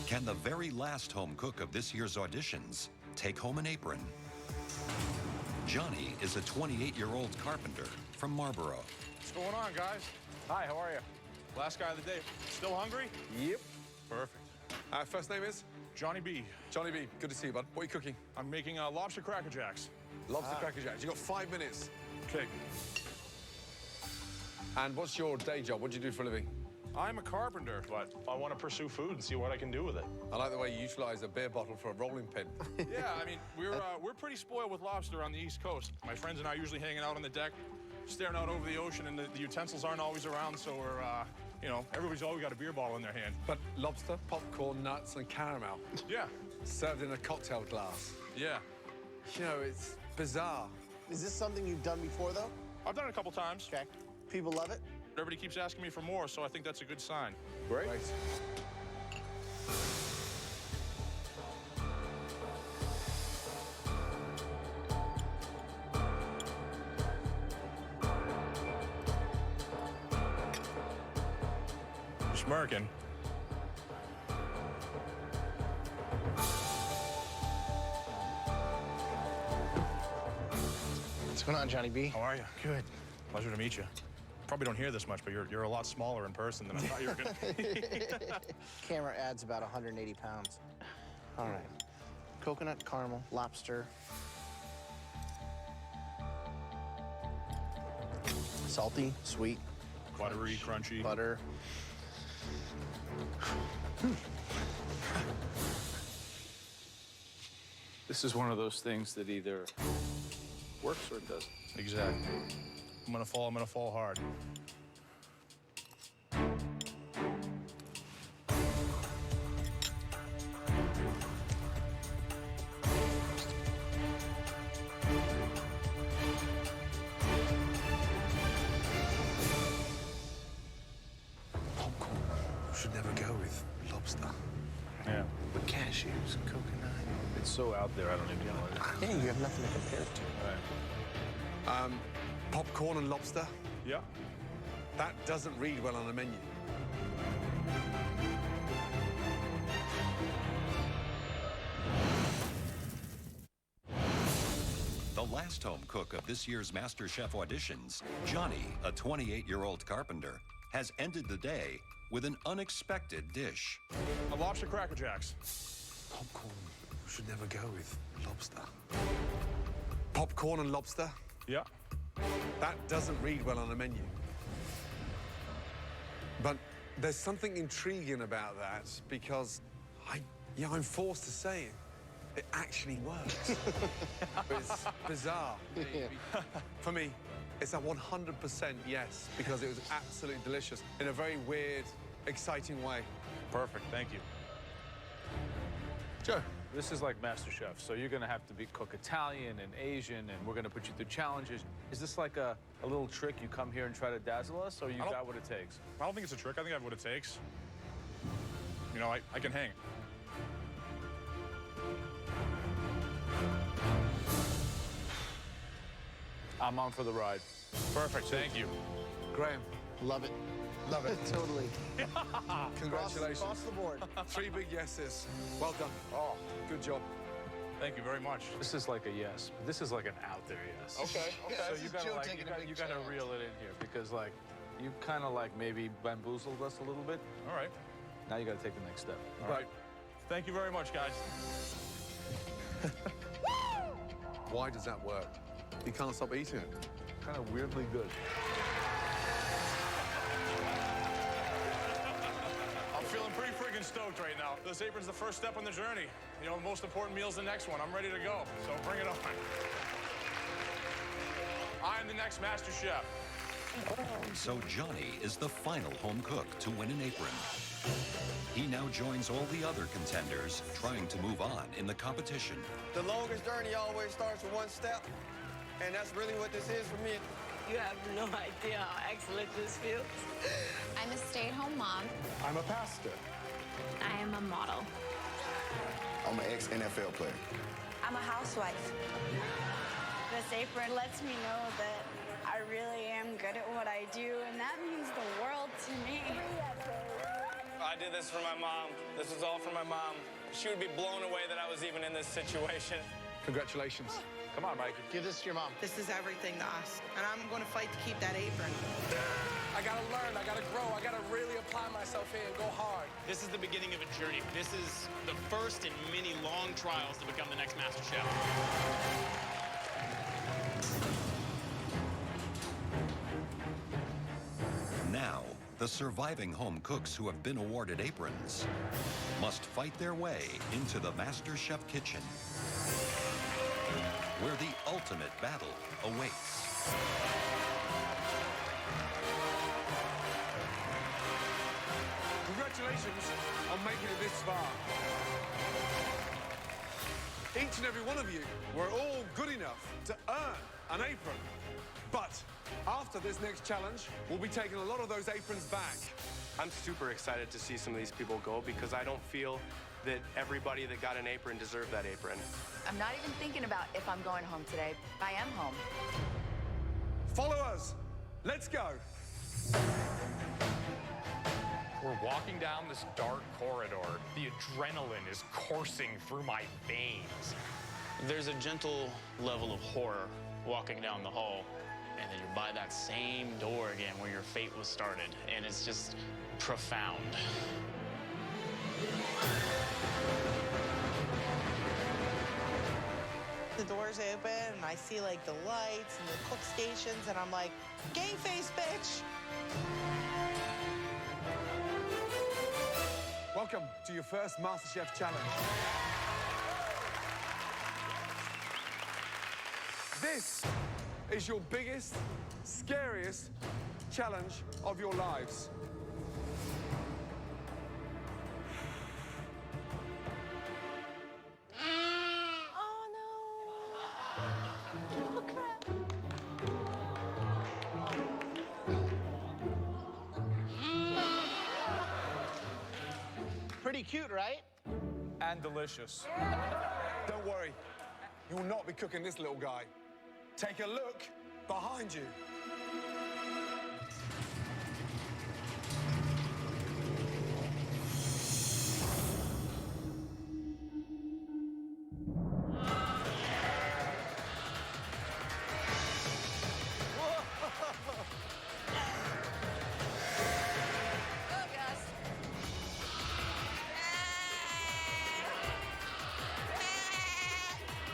can the very last home cook of this year's auditions take home an apron? Johnny is a 28-year-old carpenter from Marlboro. What's going on, guys? Hi, how are you? Last guy of the day. Still hungry? Yep. Perfect. First name is? Johnny B. Johnny B. Good to see you, bud. What are you cooking? I'm making lobster Cracker Jacks. Lobster Cracker Jacks. You got 5 minutes. Okay. And what's your day job? What do you do for a living? I'm a carpenter, but I want to pursue food and see what I can do with it. I like the way you utilize a beer bottle for a rolling pin. Yeah, I mean, we're pretty spoiled with lobster on the East Coast. My friends and I are usually hanging out on the deck, staring out over the ocean, and the utensils aren't always around, so we're, you know, everybody's always got a beer bottle in their hand. But lobster, popcorn, nuts, and caramel. Yeah. Served in a cocktail glass. Yeah. You know, it's bizarre. Is this something you've done before, though? I've done it a couple times. Okay. People love it? Everybody keeps asking me for more, so I think that's a good sign. Great. You're smirking. What's going on, Johnny B? How are you? Good. Pleasure to meet you. Probably don't hear this much, but you're a lot smaller in person than I thought you were going to be. Camera adds about 180 pounds. All right. Coconut, caramel, lobster. Salty, sweet. Buttery, crunchy. Butter. This is one of those things that either works or it doesn't. Exactly. I'm gonna fall hard. Popcorn should never go with lobster. Yeah. With cashews, coconut. It's so out there, I don't even know it. Yeah, you have nothing to compare it to. Right. Popcorn and lobster? Yeah. That doesn't read well on a menu. The last home cook of this year's MasterChef auditions, Johnny, a 28-year-old carpenter, has ended the day with an unexpected dish. A lobster Cracker Jacks. Popcorn should never go with lobster. Popcorn and lobster? Yeah. That doesn't read well on a menu. But there's something intriguing about that because I'm forced to say it actually works. It's bizarre. For me, it's a 100% yes because it was absolutely delicious in a very weird, exciting way. Perfect, thank you. Joe. This is like MasterChef, so you're gonna have to cook Italian and Asian, and we're gonna put you through challenges. Is this like a little trick you come here and try to dazzle us, or you got what it takes? I don't think it's a trick. I think I have what it takes. You know, I can hang. I'm on for the ride. Perfect, thank you. Graham. Love it. Love it. Totally. Congratulations. Across the board. 3 big yeses. Well done. Oh, good job. Thank you very much. This is like a yes. This is like an out there yes. Okay, okay. So you gotta like, you gotta reel it in here because like you kind of like maybe bamboozled us a little bit. All right. Now you gotta take the next step. All right. Thank you very much, guys. Why does that work? You can't stop eating it. Kind of weirdly good. I'm feeling pretty freaking stoked right now. This apron's the first step on the journey. You know, the most important meal's the next one. I'm ready to go, so bring it on. I'm the next Master Chef. So Johnny is the final home cook to win an apron. He now joins all the other contenders trying to move on in the competition. The longest journey always starts with one step, and that's really what this is for me. You have no idea how excellent this feels. I'm a stay-at-home mom. I'm a pastor. I am a model. I'm an ex-NFL player. I'm a housewife. This apron lets me know that I really am good at what I do, and that means the world to me. I did this for my mom. This was all for my mom. She would be blown away that I was even in this situation. Congratulations. Come on, Mike. Give this to your mom. This is everything to us, and I'm going to fight to keep that apron. I gotta learn, I gotta grow, I gotta really apply myself here and go hard. This is the beginning of a journey. This is the first in many long trials to become the next Master Chef. Now, the surviving home cooks who have been awarded aprons must fight their way into the MasterChef kitchen, where the ultimate battle awaits. Congratulations on making it this far. Each and every one of you were all good enough to earn an apron. But after this next challenge, we'll be taking a lot of those aprons back. I'm super excited to see some of these people go because I don't feel that everybody that got an apron deserved that apron. I'm not even thinking about if I'm going home today. I am home. Follow us. Let's go. We're walking down this dark corridor. The adrenaline is coursing through my veins. There's a gentle level of horror walking down the hall, and then you're by that same door again where your fate was started, and it's just profound. The doors open, and I see, like, the lights and the cook stations, and I'm like, game face, bitch! Welcome to your first MasterChef challenge. This is your biggest, scariest challenge of your lives. Pretty cute, right? And delicious. Don't worry, you will not be cooking this little guy. Take a look behind you.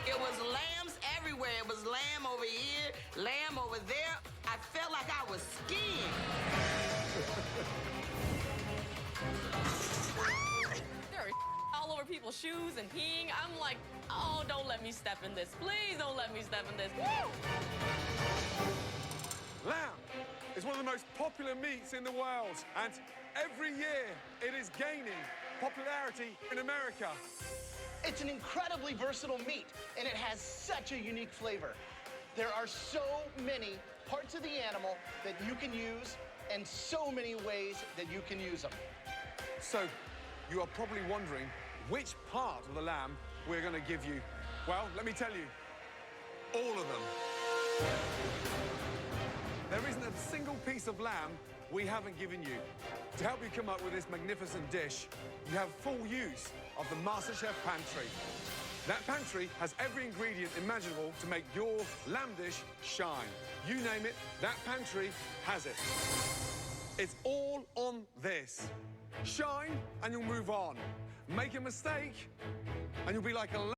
It was lambs everywhere. It was lamb over here, lamb over there. I felt like I was skiing. There are all over people's shoes and peeing. I'm like, oh, don't let me step in this. Please don't let me step in this. Woo! Lamb is one of the most popular meats in the world, and every year it is gaining popularity in America. It's an incredibly versatile meat, and it has such a unique flavor. There are so many parts of the animal that you can use and so many ways that you can use them. So, you are probably wondering which part of the lamb we're going to give you. Well, let me tell you, all of them. There isn't a single piece of lamb we haven't given you. To help you come up with this magnificent dish, you have full use of the MasterChef pantry. That pantry has every ingredient imaginable to make your lamb dish shine. You name it, that pantry has it. It's all on this. Shine and you'll move on. Make a mistake and you'll be like a lamb